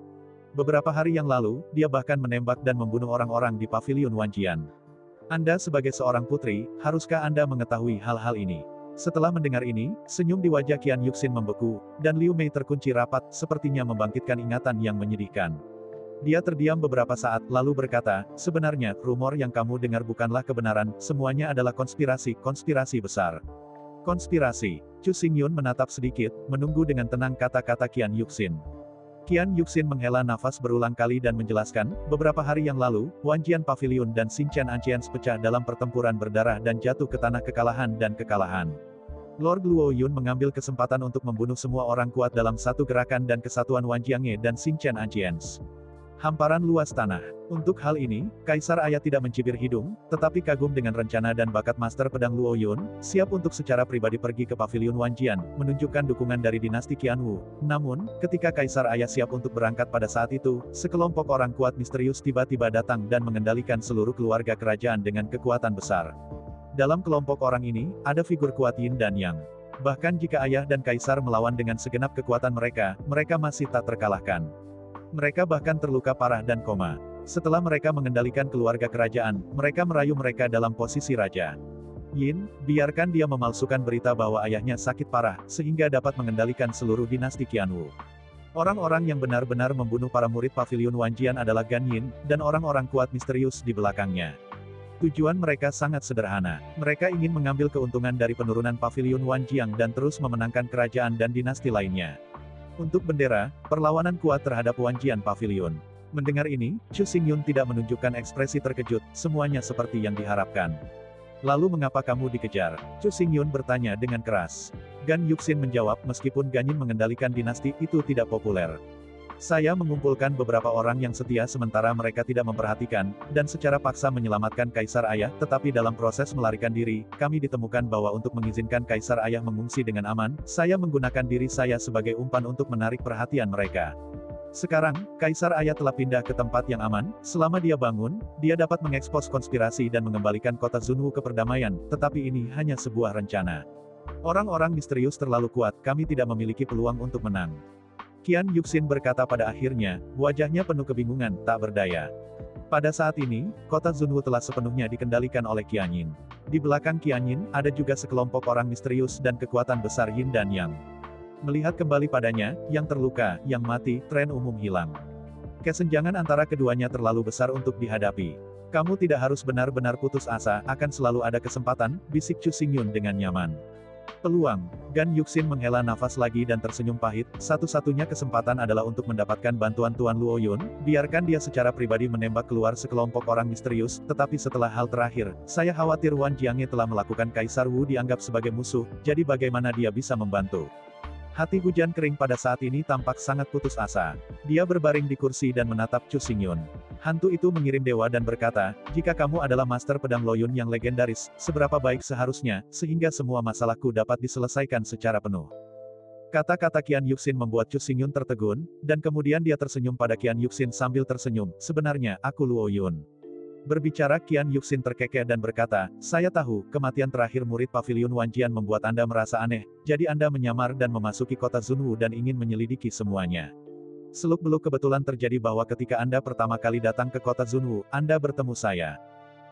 Beberapa hari yang lalu, dia bahkan menembak dan membunuh orang-orang di pavilion Wanjian. Anda sebagai seorang putri, haruskah Anda mengetahui hal-hal ini? Setelah mendengar ini, senyum di wajah Qian Yuxin membeku, dan Liu Mei terkunci rapat, sepertinya membangkitkan ingatan yang menyedihkan. Dia terdiam beberapa saat, lalu berkata, sebenarnya, rumor yang kamu dengar bukanlah kebenaran, semuanya adalah konspirasi besar. Konspirasi. Chu Xingyun menatap sedikit, menunggu dengan tenang kata-kata Qian Yuxin. Qian Yuxin menghela nafas berulang kali dan menjelaskan, beberapa hari yang lalu, Wanjian Pavilion dan Xinchen Ancients pecah dalam pertempuran berdarah dan jatuh ke tanah kekalahan dan kekalahan. Lord Luo Yun mengambil kesempatan untuk membunuh semua orang kuat dalam satu gerakan dan kesatuan Wanjiange dan Xinchen Ancients. Hamparan luas tanah. Untuk hal ini, Kaisar Ayah tidak mencibir hidung, tetapi kagum dengan rencana dan bakat Master Pedang Luo Yun, siap untuk secara pribadi pergi ke pavilion Wanjian, menunjukkan dukungan dari dinasti Qianwu. Namun, ketika Kaisar Ayah siap untuk berangkat pada saat itu, sekelompok orang kuat misterius tiba-tiba datang dan mengendalikan seluruh keluarga kerajaan dengan kekuatan besar. Dalam kelompok orang ini, ada figur kuat Yin dan Yang. Bahkan jika Ayah dan Kaisar melawan dengan segenap kekuatan mereka, mereka masih tak terkalahkan. Mereka bahkan terluka parah dan koma. Setelah mereka mengendalikan keluarga kerajaan, mereka merayu mereka dalam posisi raja. Yin, biarkan dia memalsukan berita bahwa ayahnya sakit parah, sehingga dapat mengendalikan seluruh dinasti Qianwu. Orang-orang yang benar-benar membunuh para murid pavilion Wanjian adalah Gan Yin, dan orang-orang kuat misterius di belakangnya. Tujuan mereka sangat sederhana. Mereka ingin mengambil keuntungan dari penurunan pavilion Wanjian dan terus memenangkan kerajaan dan dinasti lainnya. Untuk bendera, perlawanan kuat terhadap Wanjian Pavilion. Mendengar ini, Chu Xingyun tidak menunjukkan ekspresi terkejut, semuanya seperti yang diharapkan. Lalu mengapa kamu dikejar? Chu Xingyun bertanya dengan keras. Gan Yuxin menjawab, meskipun Gan Yin mengendalikan dinasti itu tidak populer. Saya mengumpulkan beberapa orang yang setia sementara mereka tidak memperhatikan, dan secara paksa menyelamatkan Kaisar Ayah, tetapi dalam proses melarikan diri, kami ditemukan bahwa untuk mengizinkan Kaisar Ayah mengungsi dengan aman, saya menggunakan diri saya sebagai umpan untuk menarik perhatian mereka. Sekarang, Kaisar Ayah telah pindah ke tempat yang aman, selama dia bangun, dia dapat mengekspos konspirasi dan mengembalikan kota Zunwu ke perdamaian, tetapi ini hanya sebuah rencana. Orang-orang misterius terlalu kuat, kami tidak memiliki peluang untuk menang. Qian Yuxin berkata pada akhirnya, wajahnya penuh kebingungan, tak berdaya. Pada saat ini, kota Zunwu telah sepenuhnya dikendalikan oleh Qian Yin. Di belakang Qian Yin, ada juga sekelompok orang misterius dan kekuatan besar Yin dan Yang. Melihat kembali padanya, yang terluka, yang mati, tren umum hilang. Kesenjangan antara keduanya terlalu besar untuk dihadapi. Kamu tidak harus benar-benar putus asa, akan selalu ada kesempatan, bisik Chu Xingyun dengan nyaman. Peluang. Gan Yuxin menghela nafas lagi dan tersenyum pahit, satu-satunya kesempatan adalah untuk mendapatkan bantuan Tuan Luo Yun, biarkan dia secara pribadi menembak keluar sekelompok orang misterius, tetapi setelah hal terakhir, saya khawatir Wan Jiange telah melakukan Kaisar Wu dianggap sebagai musuh, jadi bagaimana dia bisa membantu? Hati Hujan Kering pada saat ini tampak sangat putus asa. Dia berbaring di kursi dan menatap Chu Xingyun. Hantu itu mengirim dewa dan berkata, jika kamu adalah Master Pedang Loyun yang legendaris, seberapa baik seharusnya, sehingga semua masalahku dapat diselesaikan secara penuh. Kata-kata Qian Yuxin membuat Chu Xingyun tertegun, dan kemudian dia tersenyum pada Qian Yuxin sambil tersenyum, sebenarnya, aku Luo Yun. Berbicara Qian Yuxin terkekeh dan berkata, saya tahu, kematian terakhir murid pavilion Wanjian membuat Anda merasa aneh, jadi Anda menyamar dan memasuki kota Zunwu dan ingin menyelidiki semuanya. Seluk-beluk kebetulan terjadi bahwa ketika Anda pertama kali datang ke kota Zunwu, Anda bertemu saya.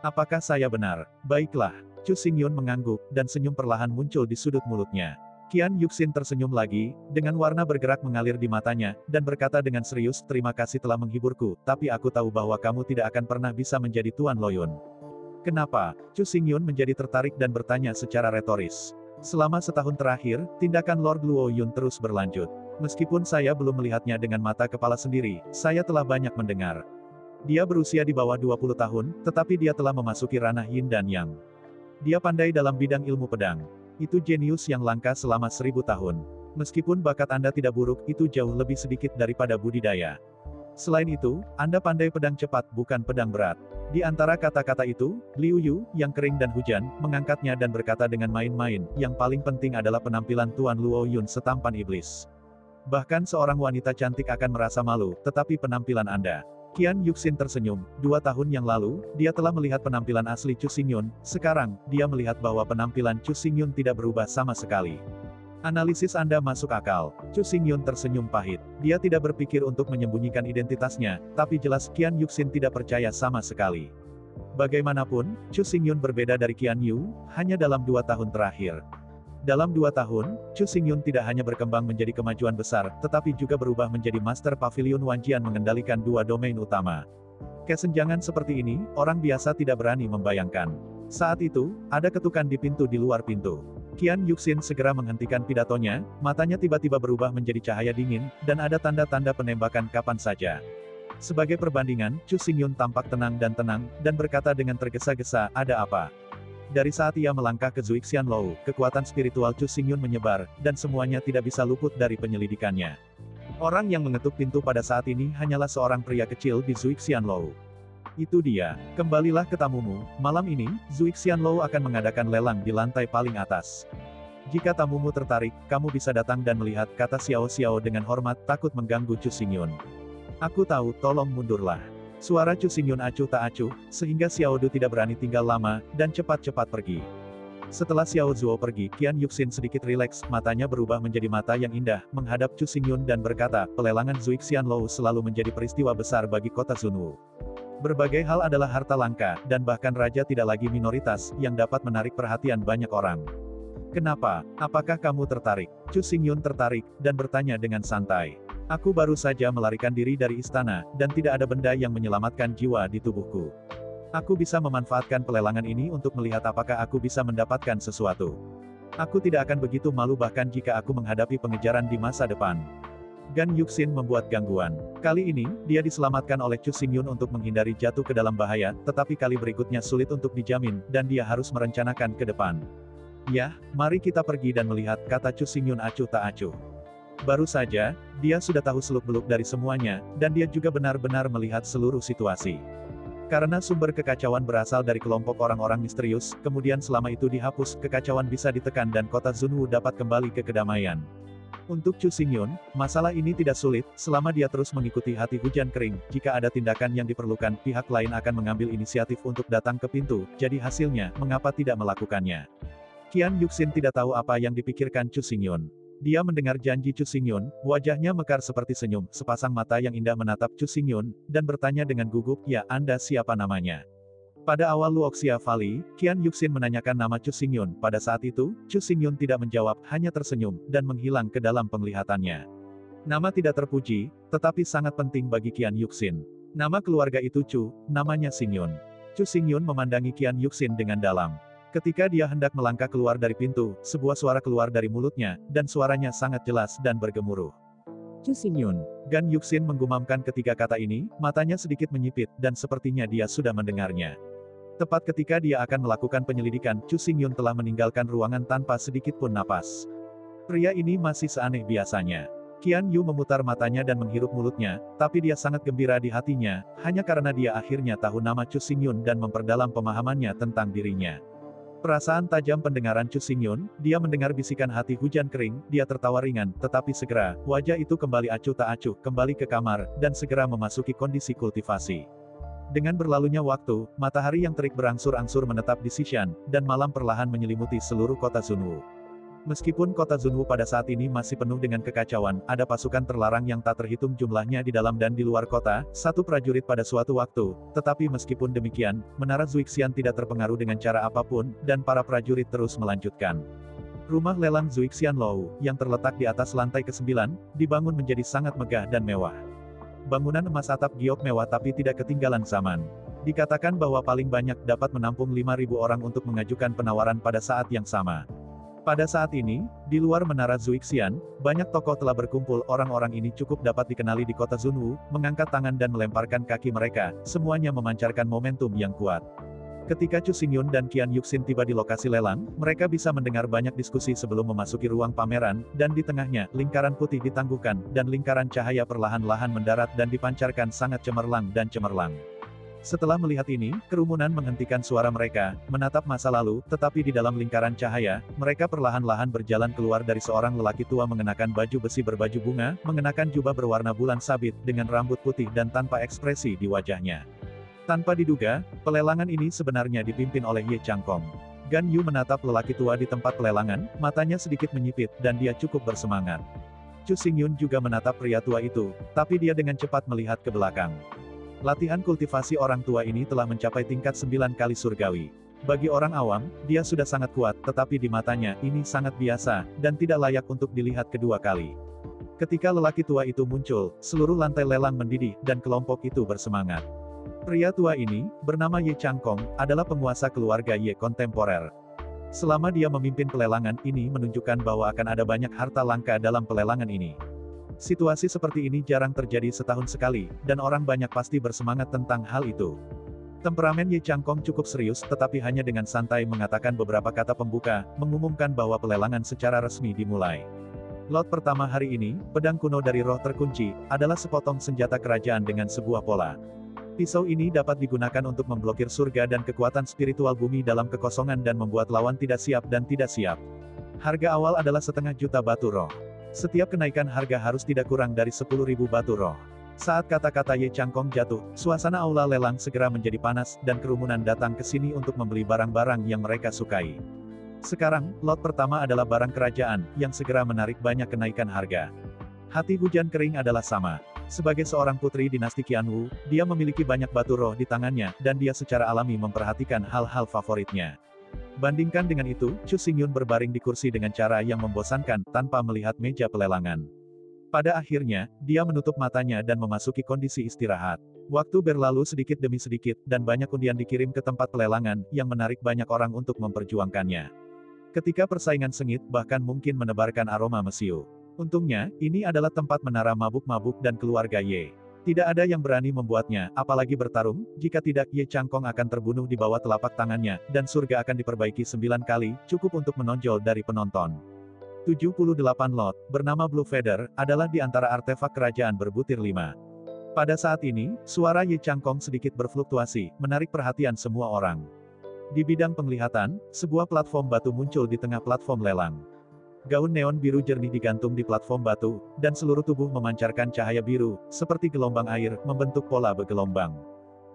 Apakah saya benar? Baiklah. Chu Xingyun mengangguk, dan senyum perlahan muncul di sudut mulutnya. Qian Yuxin tersenyum lagi, dengan warna bergerak mengalir di matanya, dan berkata dengan serius, terima kasih telah menghiburku, tapi aku tahu bahwa kamu tidak akan pernah bisa menjadi Tuan Loyun. Kenapa? Chu Xingyun menjadi tertarik dan bertanya secara retoris. Selama setahun terakhir, tindakan Lord Luo Yun terus berlanjut. Meskipun saya belum melihatnya dengan mata kepala sendiri, saya telah banyak mendengar. Dia berusia di bawah 20 tahun, tetapi dia telah memasuki ranah Yin dan Yang. Dia pandai dalam bidang ilmu pedang. Itu jenius yang langka selama 1000 tahun. Meskipun bakat Anda tidak buruk, itu jauh lebih sedikit daripada budidaya. Selain itu, Anda pandai pedang cepat, bukan pedang berat. Di antara kata-kata itu, Liu Yu, yang kering dan hujan, mengangkatnya dan berkata dengan main-main, yang paling penting adalah penampilan Tuan Luo Yun setampan iblis. Bahkan seorang wanita cantik akan merasa malu, tetapi penampilan Anda. Qian Yuxin tersenyum, 2 tahun yang lalu, dia telah melihat penampilan asli Chu Xingyun, sekarang, dia melihat bahwa penampilan Chu Xingyun tidak berubah sama sekali. Analisis Anda masuk akal. Chu Xingyun tersenyum pahit. Dia tidak berpikir untuk menyembunyikan identitasnya, tapi jelas Qian Yuxin tidak percaya sama sekali. Bagaimanapun, Chu Xingyun berbeda dari Qian Yu, hanya dalam 2 tahun terakhir. Dalam 2 tahun, Chu Xingyun tidak hanya berkembang menjadi kemajuan besar, tetapi juga berubah menjadi Master Pavilion Wanjian mengendalikan 2 domain utama. Kesenjangan seperti ini, orang biasa tidak berani membayangkan. Saat itu, ada ketukan di pintu di luar pintu. Qian Yuxin segera menghentikan pidatonya, matanya tiba-tiba berubah menjadi cahaya dingin, dan ada tanda-tanda penembakan kapan saja. Sebagai perbandingan, Chu Xingyun tampak tenang, dan berkata dengan tergesa-gesa, "Ada apa?" Dari saat ia melangkah ke Zuixianlou, kekuatan spiritual Chu Xingyun menyebar, dan semuanya tidak bisa luput dari penyelidikannya. Orang yang mengetuk pintu pada saat ini hanyalah seorang pria kecil di Zuixianlou. Itu dia. Kembalilah ke tamumu. Malam ini, Zuixianlou akan mengadakan lelang di lantai paling atas. Jika tamumu tertarik, kamu bisa datang dan melihat, kata Xiao Xiao dengan hormat, takut mengganggu Chu Xingyun. Aku tahu, tolong mundurlah. Suara Chu Xingyun acuh tak acuh, sehingga Xiao Du tidak berani tinggal lama, dan cepat-cepat pergi. Setelah Xiao Zuo pergi, Qian Yuxin sedikit rileks, matanya berubah menjadi mata yang indah, menghadap Chu Xingyun dan berkata, pelelangan Zuixianlou selalu menjadi peristiwa besar bagi kota Zunwu. Berbagai hal adalah harta langka, dan bahkan raja tidak lagi minoritas, yang dapat menarik perhatian banyak orang. Kenapa? Apakah kamu tertarik? Chu Xingyun tertarik, dan bertanya dengan santai. Aku baru saja melarikan diri dari istana, dan tidak ada benda yang menyelamatkan jiwa di tubuhku. Aku bisa memanfaatkan pelelangan ini untuk melihat apakah aku bisa mendapatkan sesuatu. Aku tidak akan begitu malu bahkan jika aku menghadapi pengejaran di masa depan. Gan Yuxin membuat gangguan. Kali ini, dia diselamatkan oleh Chu Xingyun untuk menghindari jatuh ke dalam bahaya, tetapi kali berikutnya sulit untuk dijamin, dan dia harus merencanakan ke depan. Yah, mari kita pergi dan melihat, kata Chu Xingyun acuh tak acuh. Baru saja, dia sudah tahu seluk-beluk dari semuanya, dan dia juga benar-benar melihat seluruh situasi. Karena sumber kekacauan berasal dari kelompok orang-orang misterius, kemudian selama itu dihapus, kekacauan bisa ditekan dan kota Zunwu dapat kembali ke kedamaian. Untuk Chu Xingyun, masalah ini tidak sulit, selama dia terus mengikuti hati hujan kering, jika ada tindakan yang diperlukan, pihak lain akan mengambil inisiatif untuk datang ke pintu, jadi hasilnya, mengapa tidak melakukannya? Qian Yuxin tidak tahu apa yang dipikirkan Chu Xingyun. Dia mendengar janji Chu Xingyun, wajahnya mekar seperti senyum, sepasang mata yang indah menatap Chu Xingyun, dan bertanya dengan gugup, ya, Anda siapa namanya? Pada awal Luoxia Valley, Qian Yuxin menanyakan nama Chu Xingyun. Pada saat itu, Chu Xingyun tidak menjawab, hanya tersenyum, dan menghilang ke dalam penglihatannya. Nama tidak terpuji, tetapi sangat penting bagi Qian Yuxin. Nama keluarga itu Chu, namanya Xingyun. Chu Xingyun memandangi Qian Yuxin dengan dalam. Ketika dia hendak melangkah keluar dari pintu, sebuah suara keluar dari mulutnya, dan suaranya sangat jelas dan bergemuruh. Chu Xingyun. Gan Yuxin menggumamkan ketiga kata ini, matanya sedikit menyipit, dan sepertinya dia sudah mendengarnya. Tepat ketika dia akan melakukan penyelidikan, Chu Xingyun telah meninggalkan ruangan tanpa sedikit pun napas. Pria ini masih seaneh biasanya. Qian Yu memutar matanya dan menghirup mulutnya, tapi dia sangat gembira di hatinya, hanya karena dia akhirnya tahu nama Chu Xingyun dan memperdalam pemahamannya tentang dirinya. Perasaan tajam pendengaran Chu Xingyun, dia mendengar bisikan hati hujan kering, dia tertawa ringan, tetapi segera, wajah itu kembali acuh tak acuh, kembali ke kamar, dan segera memasuki kondisi kultivasi. Dengan berlalunya waktu, matahari yang terik berangsur-angsur menetap di Xishan, dan malam perlahan menyelimuti seluruh kota Zunwu. Meskipun kota Zunwu pada saat ini masih penuh dengan kekacauan, ada pasukan terlarang yang tak terhitung jumlahnya di dalam dan di luar kota, satu prajurit pada suatu waktu, tetapi meskipun demikian, Menara Zuixian tidak terpengaruh dengan cara apapun, dan para prajurit terus melanjutkan. Rumah lelang Zuixianlou, yang terletak di atas lantai ke-9, dibangun menjadi sangat megah dan mewah. Bangunan emas atap giok mewah tapi tidak ketinggalan zaman. Dikatakan bahwa paling banyak dapat menampung 5.000 orang untuk mengajukan penawaran pada saat yang sama. Pada saat ini, di luar Menara Zuixian, banyak tokoh telah berkumpul, orang-orang ini cukup dapat dikenali di kota Zunwu, mengangkat tangan dan melemparkan kaki mereka, semuanya memancarkan momentum yang kuat. Ketika Chu Xingyun dan Qian Yuxin tiba di lokasi lelang, mereka bisa mendengar banyak diskusi sebelum memasuki ruang pameran, dan di tengahnya, lingkaran putih ditangguhkan, dan lingkaran cahaya perlahan-lahan mendarat dan dipancarkan sangat cemerlang dan cemerlang. Setelah melihat ini, kerumunan menghentikan suara mereka, menatap masa lalu, tetapi di dalam lingkaran cahaya, mereka perlahan-lahan berjalan keluar dari seorang lelaki tua mengenakan baju besi berbaju bunga, mengenakan jubah berwarna bulan sabit, dengan rambut putih dan tanpa ekspresi di wajahnya. Tanpa diduga, pelelangan ini sebenarnya dipimpin oleh Ye Changkong. Gan Yu menatap lelaki tua di tempat pelelangan, matanya sedikit menyipit, dan dia cukup bersemangat. Chu Xingyun juga menatap pria tua itu, tapi dia dengan cepat melihat ke belakang. Latihan kultivasi orang tua ini telah mencapai tingkat 9 kali surgawi. Bagi orang awam, dia sudah sangat kuat, tetapi di matanya, ini sangat biasa, dan tidak layak untuk dilihat kedua kali. Ketika lelaki tua itu muncul, seluruh lantai lelang mendidih, dan kelompok itu bersemangat. Pria tua ini, bernama Ye Changkong, adalah penguasa keluarga Ye kontemporer. Selama dia memimpin pelelangan ini menunjukkan bahwa akan ada banyak harta langka dalam pelelangan ini. Situasi seperti ini jarang terjadi setahun sekali, dan orang banyak pasti bersemangat tentang hal itu. Temperamen Ye Changkong cukup serius, tetapi hanya dengan santai mengatakan beberapa kata pembuka, mengumumkan bahwa pelelangan secara resmi dimulai. Lot pertama hari ini, pedang kuno dari roh terkunci, adalah sepotong senjata kerajaan dengan sebuah pola. Pisau ini dapat digunakan untuk memblokir surga dan kekuatan spiritual bumi dalam kekosongan dan membuat lawan tidak siap dan tidak siap. Harga awal adalah 1,5 juta batu roh. Setiap kenaikan harga harus tidak kurang dari 10.000 batu roh. Saat kata-kata Ye Changkong jatuh, suasana aula lelang segera menjadi panas, dan kerumunan datang ke sini untuk membeli barang-barang yang mereka sukai. Sekarang, lot pertama adalah barang kerajaan, yang segera menarik banyak kenaikan harga. Hati hujan kering adalah sama. Sebagai seorang putri dinasti Qianwu, dia memiliki banyak batu roh di tangannya, dan dia secara alami memperhatikan hal-hal favoritnya. Bandingkan dengan itu, Chu Xingyun berbaring di kursi dengan cara yang membosankan, tanpa melihat meja pelelangan. Pada akhirnya, dia menutup matanya dan memasuki kondisi istirahat. Waktu berlalu sedikit demi sedikit, dan banyak undian dikirim ke tempat pelelangan, yang menarik banyak orang untuk memperjuangkannya. Ketika persaingan sengit, bahkan mungkin menebarkan aroma mesiu. Untungnya, ini adalah tempat menara mabuk-mabuk dan keluarga Ye. Tidak ada yang berani membuatnya, apalagi bertarung, jika tidak Ye Changkong akan terbunuh di bawah telapak tangannya, dan surga akan diperbaiki 9 kali, cukup untuk menonjol dari penonton. 78 lot, bernama Blue Feather, adalah di antara artefak kerajaan berbutir 5. Pada saat ini, suara Ye Changkong sedikit berfluktuasi, menarik perhatian semua orang. Di bidang penglihatan, sebuah platform batu muncul di tengah platform lelang. Gaun neon biru jernih digantung di platform batu, dan seluruh tubuh memancarkan cahaya biru, seperti gelombang air, membentuk pola bergelombang.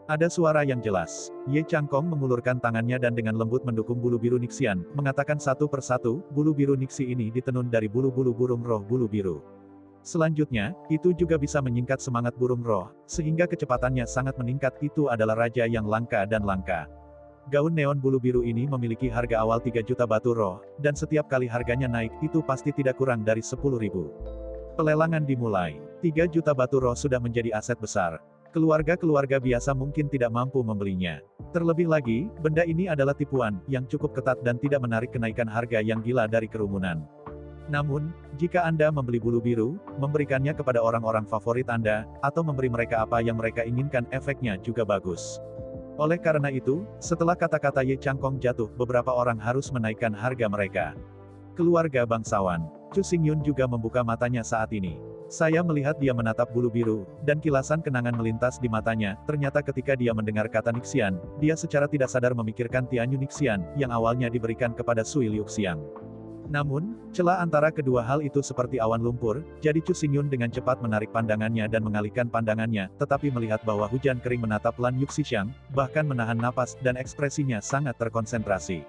Ada suara yang jelas. Ye Changkong mengulurkan tangannya dan dengan lembut mendukung bulu biru Nixian, mengatakan satu persatu, bulu biru Nixi ini ditenun dari bulu-bulu burung roh bulu biru. Selanjutnya, itu juga bisa menyingkat semangat burung roh, sehingga kecepatannya sangat meningkat. Itu adalah raja yang langka dan langka. Gaun neon bulu biru ini memiliki harga awal 3 juta batu roh, dan setiap kali harganya naik, itu pasti tidak kurang dari 10.000. Pelelangan dimulai. 3 juta batu roh sudah menjadi aset besar. Keluarga-keluarga biasa mungkin tidak mampu membelinya. Terlebih lagi, benda ini adalah tipuan, yang cukup ketat dan tidak menarik kenaikan harga yang gila dari kerumunan. Namun, jika Anda membeli bulu biru, memberikannya kepada orang-orang favorit Anda, atau memberi mereka apa yang mereka inginkan, efeknya juga bagus. Oleh karena itu, setelah kata-kata Ye Changkong jatuh, beberapa orang harus menaikkan harga mereka. Keluarga bangsawan. Chu Xingyun juga membuka matanya saat ini. Saya melihat dia menatap bulu biru, dan kilasan kenangan melintas di matanya. Ternyata ketika dia mendengar kata Nixian, dia secara tidak sadar memikirkan Tianyu Nixian, yang awalnya diberikan kepada Sui Liuxiang. Namun, celah antara kedua hal itu seperti awan lumpur, jadi Chu Xingyun dengan cepat menarik pandangannya dan mengalihkan pandangannya, tetapi melihat bahwa hujan kering menatap Lan Yuxiang, bahkan menahan napas, dan ekspresinya sangat terkonsentrasi.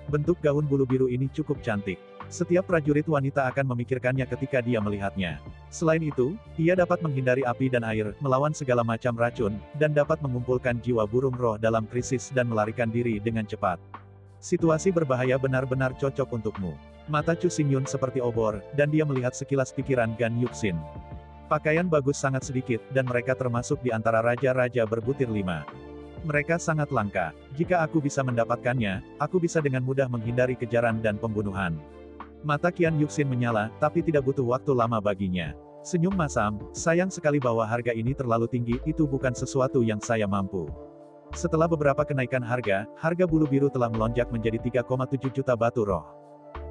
Bentuk gaun bulu biru ini cukup cantik. Setiap prajurit wanita akan memikirkannya ketika dia melihatnya. Selain itu, ia dapat menghindari api dan air, melawan segala macam racun, dan dapat mengumpulkan jiwa burung roh dalam krisis dan melarikan diri dengan cepat. Situasi berbahaya benar-benar cocok untukmu. Mata Chu Xingyun seperti obor, dan dia melihat sekilas pikiran Gan Yuxin. Pakaian bagus sangat sedikit, dan mereka termasuk di antara raja-raja berbutir 5. Mereka sangat langka. Jika aku bisa mendapatkannya, aku bisa dengan mudah menghindari kejaran dan pembunuhan. Mata Qian Yuxin menyala, tapi tidak butuh waktu lama baginya. Senyum masam, sayang sekali bahwa harga ini terlalu tinggi, itu bukan sesuatu yang saya mampu. Setelah beberapa kenaikan harga, harga bulu biru telah melonjak menjadi 3,7 juta batu roh.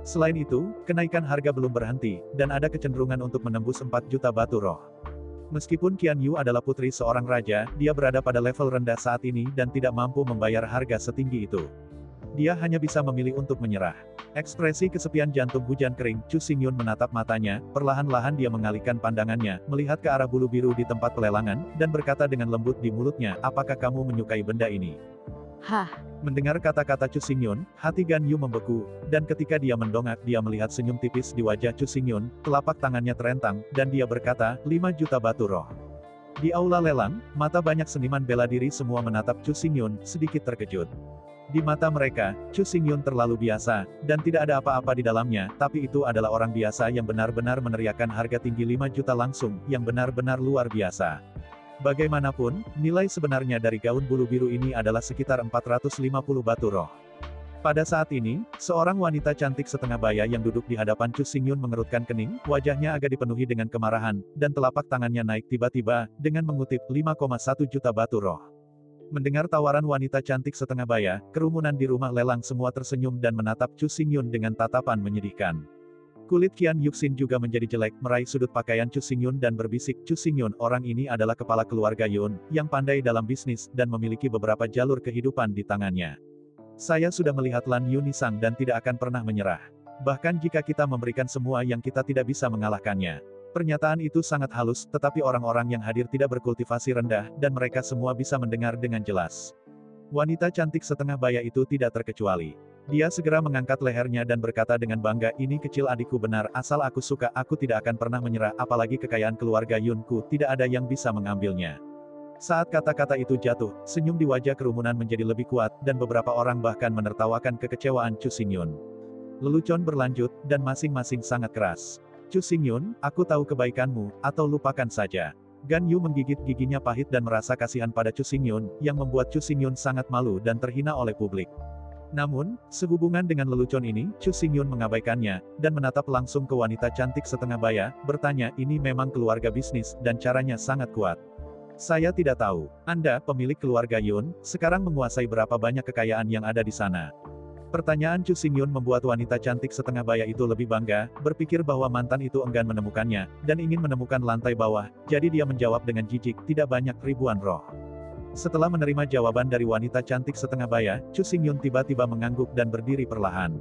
Selain itu, kenaikan harga belum berhenti, dan ada kecenderungan untuk menembus 4 juta batu roh. Meskipun Qian Yu adalah putri seorang raja, dia berada pada level rendah saat ini dan tidak mampu membayar harga setinggi itu. Dia hanya bisa memilih untuk menyerah. Ekspresi kesepian jantung hujan kering, Chu Xingyun menatap matanya, perlahan-lahan dia mengalihkan pandangannya, melihat ke arah bulu biru di tempat pelelangan, dan berkata dengan lembut di mulutnya, apakah kamu menyukai benda ini? Hah, Mendengar kata-kata Chu Xingyun, hati Gan Yu membeku, dan ketika dia mendongak dia melihat senyum tipis di wajah Chu Xingyun, telapak tangannya terentang, dan dia berkata, 5 juta batu roh. Di aula lelang, mata banyak seniman bela diri semua menatap Chu Xingyun, sedikit terkejut. Di mata mereka, Chu Xingyun terlalu biasa, dan tidak ada apa-apa di dalamnya, tapi itu adalah orang biasa yang benar-benar meneriakkan harga tinggi 5 juta langsung, yang benar-benar luar biasa. Bagaimanapun, nilai sebenarnya dari gaun bulu biru ini adalah sekitar 450 batu roh. Pada saat ini, seorang wanita cantik setengah baya yang duduk di hadapan Chu Xingyun mengerutkan kening, wajahnya agak dipenuhi dengan kemarahan, dan telapak tangannya naik tiba-tiba, dengan mengutip 5,1 juta batu roh. Mendengar tawaran wanita cantik setengah baya, kerumunan di rumah lelang semua tersenyum dan menatap Chu Xingyun dengan tatapan menyedihkan. Kulit Qian Yuxin juga menjadi jelek, meraih sudut pakaian Chu Xingyun dan berbisik, Chu Xingyun, orang ini adalah kepala keluarga Yun, yang pandai dalam bisnis, dan memiliki beberapa jalur kehidupan di tangannya. Saya sudah melihat Lan Yunisang dan tidak akan pernah menyerah. Bahkan jika kita memberikan semua yang kita tidak bisa mengalahkannya. Pernyataan itu sangat halus, tetapi orang-orang yang hadir tidak berkultivasi rendah, dan mereka semua bisa mendengar dengan jelas. Wanita cantik setengah baya itu tidak terkecuali. Dia segera mengangkat lehernya dan berkata dengan bangga, ini kecil adikku benar, asal aku suka, aku tidak akan pernah menyerah, apalagi kekayaan keluarga Yunku, tidak ada yang bisa mengambilnya. Saat kata-kata itu jatuh, senyum di wajah kerumunan menjadi lebih kuat, dan beberapa orang bahkan menertawakan kekecewaan Chu Xingyun. Lelucon berlanjut, dan masing-masing sangat keras. Chu Xingyun, aku tahu kebaikanmu, atau lupakan saja. Gan Yu menggigit giginya pahit dan merasa kasihan pada Chu Xingyun, yang membuat Chu Xingyun sangat malu dan terhina oleh publik. Namun, sehubungan dengan lelucon ini, Chu Xingyun mengabaikannya, dan menatap langsung ke wanita cantik setengah baya, bertanya, ini memang keluarga bisnis, dan caranya sangat kuat. Saya tidak tahu. Anda, pemilik keluarga Yun, sekarang menguasai berapa banyak kekayaan yang ada di sana. Pertanyaan Chu Xingyun membuat wanita cantik setengah baya itu lebih bangga, berpikir bahwa mantan itu enggan menemukannya, dan ingin menemukan lantai bawah, jadi dia menjawab dengan jijik, tidak banyak, ribuan roh. Setelah menerima jawaban dari wanita cantik setengah baya, Chu Xingyun tiba-tiba mengangguk dan berdiri perlahan.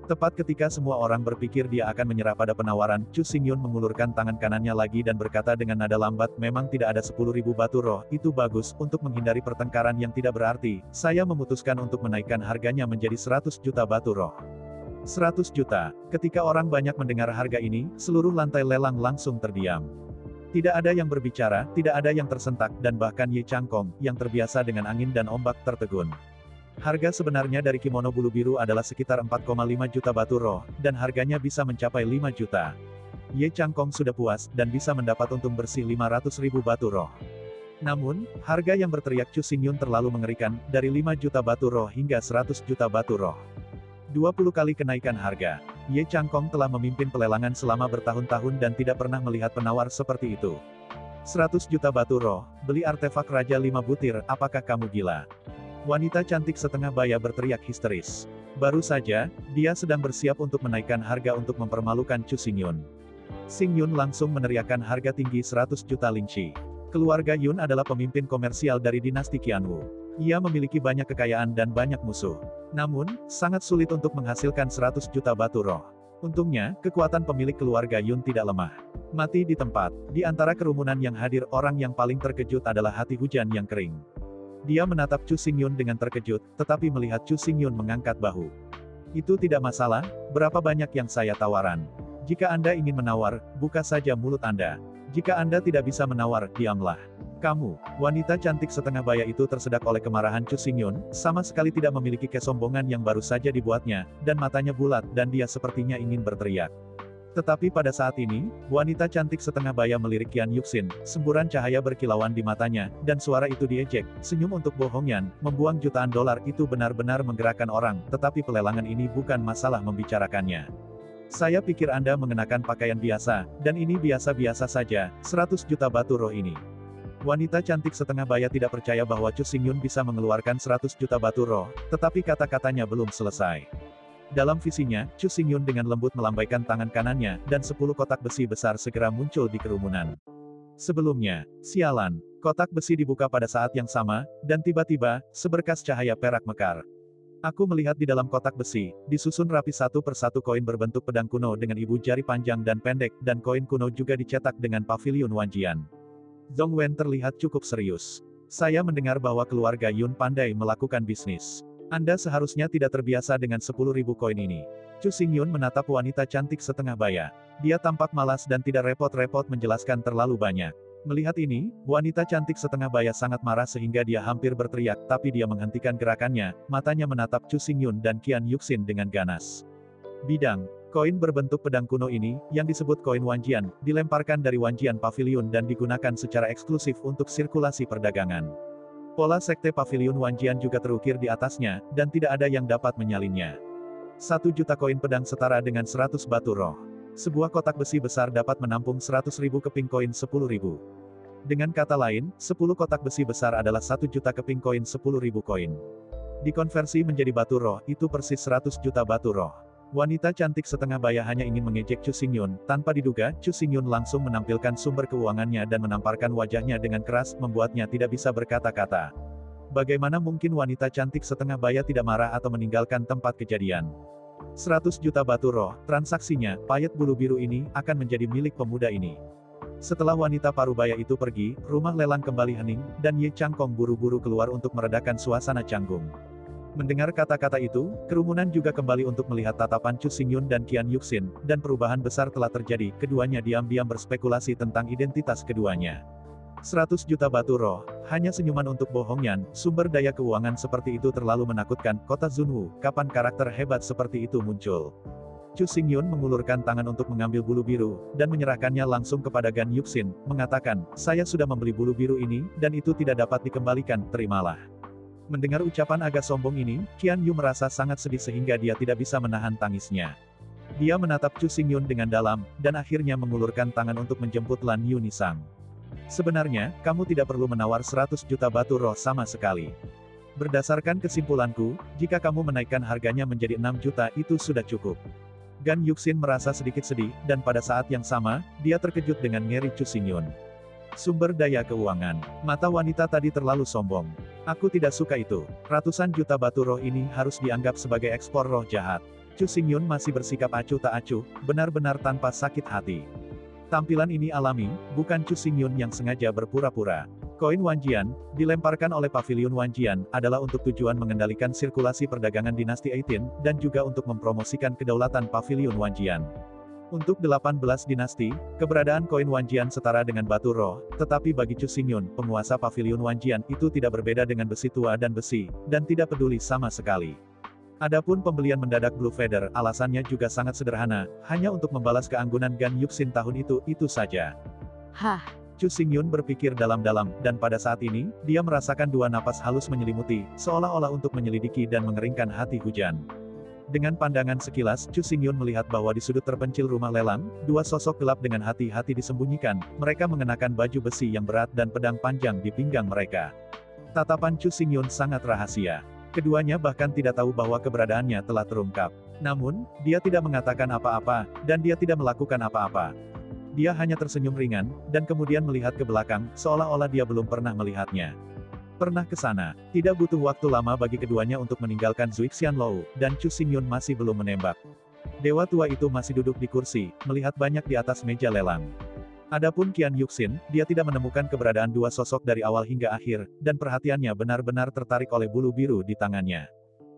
Tepat ketika semua orang berpikir dia akan menyerah pada penawaran, Chu Xingyun mengulurkan tangan kanannya lagi dan berkata dengan nada lambat, memang tidak ada 10.000 batu roh, itu bagus, untuk menghindari pertengkaran yang tidak berarti, saya memutuskan untuk menaikkan harganya menjadi 100 juta batu roh. 100 juta. Ketika orang banyak mendengar harga ini, seluruh lantai lelang langsung terdiam. Tidak ada yang berbicara, tidak ada yang tersentak, dan bahkan Ye Changkong, yang terbiasa dengan angin dan ombak, tertegun. Harga sebenarnya dari kimono bulu biru adalah sekitar 4,5 juta batu roh, dan harganya bisa mencapai 5 juta. Ye Changkong sudah puas, dan bisa mendapat untung bersih 500.000 batu roh. Namun, harga yang berteriak Chu Xingyun terlalu mengerikan, dari 5 juta batu roh hingga 100 juta batu roh. 20 kali kenaikan harga. Ye Changkong telah memimpin pelelangan selama bertahun-tahun dan tidak pernah melihat penawar seperti itu. 100 juta batu roh, beli artefak raja 5 butir, apakah kamu gila? Wanita cantik setengah baya berteriak histeris. Baru saja, dia sedang bersiap untuk menaikkan harga untuk mempermalukan Chu Xingyun. Xingyun langsung meneriakkan harga tinggi 100 juta linci. Keluarga Yun adalah pemimpin komersial dari dinasti Qianwu. Ia memiliki banyak kekayaan dan banyak musuh. Namun, sangat sulit untuk menghasilkan 100 juta batu roh. Untungnya, kekuatan pemilik keluarga Yun tidak lemah. Mati di tempat. Di antara kerumunan yang hadir, orang yang paling terkejut adalah hati hujan yang kering. Dia menatap Chu Xingyun dengan terkejut, tetapi melihat Chu Xingyun mengangkat bahu. Itu tidak masalah, berapa banyak yang saya tawaran. Jika Anda ingin menawar, buka saja mulut Anda. Jika Anda tidak bisa menawar, diamlah. Kamu, wanita cantik setengah baya itu tersedak oleh kemarahan Chu Xingyun, sama sekali tidak memiliki kesombongan yang baru saja dibuatnya, dan matanya bulat, dan dia sepertinya ingin berteriak. Tetapi pada saat ini, wanita cantik setengah baya melirik Qian Yuxin, semburan cahaya berkilauan di matanya, dan suara itu diejek, senyum untuk bohongan, membuang jutaan dolar itu benar-benar menggerakkan orang, tetapi pelelangan ini bukan masalah membicarakannya. Saya pikir Anda mengenakan pakaian biasa, dan ini biasa-biasa saja, 100 juta batu roh ini. Wanita cantik setengah baya tidak percaya bahwa Chu Xingyun bisa mengeluarkan 100 juta batu roh, tetapi kata-katanya belum selesai. Dalam visinya, Chu Xingyun dengan lembut melambaikan tangan kanannya, dan 10 kotak besi besar segera muncul di kerumunan. Sebelumnya, sialan, kotak besi dibuka pada saat yang sama, dan tiba-tiba, seberkas cahaya perak mekar. Aku melihat di dalam kotak besi, disusun rapi satu persatu koin berbentuk pedang kuno dengan ibu jari panjang dan pendek, dan koin kuno juga dicetak dengan paviliun Wanjian. Zhong Wen terlihat cukup serius. Saya mendengar bahwa keluarga Yun pandai melakukan bisnis. Anda seharusnya tidak terbiasa dengan 10.000 koin ini. Chu Xingyun menatap wanita cantik setengah baya. Dia tampak malas dan tidak repot-repot menjelaskan terlalu banyak. Melihat ini, wanita cantik setengah baya sangat marah sehingga dia hampir berteriak, tapi dia menghentikan gerakannya, matanya menatap Chu Xingyun dan Qian Yuxin dengan ganas. Bidang. Koin berbentuk pedang kuno ini, yang disebut koin Wanjian, dilemparkan dari Wanjian Pavilion dan digunakan secara eksklusif untuk sirkulasi perdagangan. Pola sekte Pavilion Wanjian juga terukir di atasnya, dan tidak ada yang dapat menyalinnya. 1 juta koin pedang setara dengan 100 batu roh. Sebuah kotak besi besar dapat menampung 100.000 keping koin 10.000. Dengan kata lain, 10 kotak besi besar adalah 1 juta keping koin 10.000 koin. Dikonversi menjadi batu roh, itu persis 100 juta batu roh. Wanita cantik setengah baya hanya ingin mengejek Chu Xingyun, tanpa diduga, Chu Xingyun langsung menampilkan sumber keuangannya dan menamparkan wajahnya dengan keras, membuatnya tidak bisa berkata-kata. Bagaimana mungkin wanita cantik setengah baya tidak marah atau meninggalkan tempat kejadian? 100 juta batu roh, transaksinya, payet bulu biru ini, akan menjadi milik pemuda ini. Setelah wanita parubaya itu pergi, rumah lelang kembali hening, dan Ye Changkong buru-buru keluar untuk meredakan suasana canggung. Mendengar kata-kata itu, kerumunan juga kembali untuk melihat tatapan Chu Xingyun dan Qian Yuxin, dan perubahan besar telah terjadi, keduanya diam-diam berspekulasi tentang identitas keduanya. 100 juta batu roh, hanya senyuman untuk bohongnya, sumber daya keuangan seperti itu terlalu menakutkan, kota Zunwu, kapan karakter hebat seperti itu muncul? Chu Xingyun mengulurkan tangan untuk mengambil bulu biru, dan menyerahkannya langsung kepada Gan Yuxin, mengatakan, saya sudah membeli bulu biru ini, dan itu tidak dapat dikembalikan, terimalah. Mendengar ucapan agak sombong ini, Qian Yu merasa sangat sedih sehingga dia tidak bisa menahan tangisnya. Dia menatap Chu Xingyun dengan dalam, dan akhirnya mengulurkan tangan untuk menjemput Lan Yu Nisang. Sebenarnya, kamu tidak perlu menawar 100 juta batu roh sama sekali. Berdasarkan kesimpulanku, jika kamu menaikkan harganya menjadi 6 juta itu sudah cukup. Gan Yuxin merasa sedikit sedih, dan pada saat yang sama, dia terkejut dengan ngeri Chu Xingyun. Sumber daya keuangan. Mata wanita tadi terlalu sombong. Aku tidak suka itu. Ratusan juta batu roh ini harus dianggap sebagai ekspor roh jahat. Chu Xingyun masih bersikap acuh tak acuh, benar-benar tanpa sakit hati. Tampilan ini alami, bukan Chu Xingyun yang sengaja berpura-pura. Koin Wanjian, dilemparkan oleh Pavilion Wanjian, adalah untuk tujuan mengendalikan sirkulasi perdagangan dinasti Eitin, dan juga untuk mempromosikan kedaulatan Pavilion Wanjian. Untuk 18 dinasti, keberadaan koin Wanjian setara dengan batu roh, tetapi bagi Chu Xingyun, penguasa Pavilion Wanjian itu tidak berbeda dengan besi tua dan besi, dan tidak peduli sama sekali. Adapun pembelian mendadak Blue Feather, alasannya juga sangat sederhana, hanya untuk membalas keanggunan Gan Yuxin tahun itu saja. Hah, Chu Xingyun berpikir dalam-dalam, dan pada saat ini, dia merasakan dua napas halus menyelimuti, seolah-olah untuk menyelidiki dan mengeringkan hati hujan. Dengan pandangan sekilas, Chu Xingyun melihat bahwa di sudut terpencil rumah lelang, dua sosok gelap dengan hati-hati disembunyikan, mereka mengenakan baju besi yang berat dan pedang panjang di pinggang mereka. Tatapan Chu Xingyun sangat rahasia. Keduanya bahkan tidak tahu bahwa keberadaannya telah terungkap. Namun, dia tidak mengatakan apa-apa, dan dia tidak melakukan apa-apa. Dia hanya tersenyum ringan, dan kemudian melihat ke belakang, seolah-olah dia belum pernah melihatnya. Pernah ke sana. Tidak butuh waktu lama bagi keduanya untuk meninggalkan Zui Xianlou, dan Chu Xingyun masih belum menembak. Dewa tua itu masih duduk di kursi, melihat banyak di atas meja lelang. Adapun Qian Yuxin, dia tidak menemukan keberadaan dua sosok dari awal hingga akhir, dan perhatiannya benar-benar tertarik oleh bulu biru di tangannya.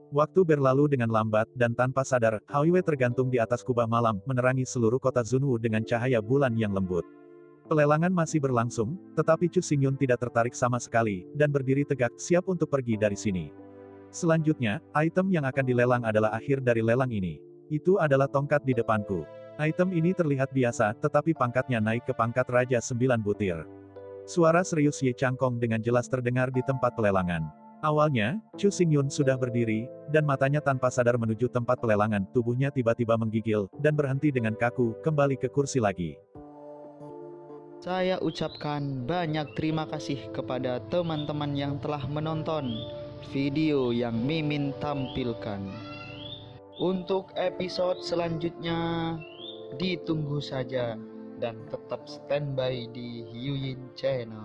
Waktu berlalu dengan lambat, dan tanpa sadar, Hao Yue tergantung di atas kubah malam, menerangi seluruh kota Zunwu dengan cahaya bulan yang lembut. Pelelangan masih berlangsung, tetapi Chu Xingyun tidak tertarik sama sekali, dan berdiri tegak, siap untuk pergi dari sini. Selanjutnya, item yang akan dilelang adalah akhir dari lelang ini. Itu adalah tongkat di depanku. Item ini terlihat biasa, tetapi pangkatnya naik ke pangkat Raja 9 Butir. Suara serius Ye Changkong dengan jelas terdengar di tempat pelelangan. Awalnya, Chu Xingyun sudah berdiri, dan matanya tanpa sadar menuju tempat pelelangan, tubuhnya tiba-tiba menggigil, dan berhenti dengan kaku, kembali ke kursi lagi. Saya ucapkan banyak terima kasih kepada teman-teman yang telah menonton video yang Mimin tampilkan. Untuk episode selanjutnya, ditunggu saja dan tetap standby di Hiyuyin Channel.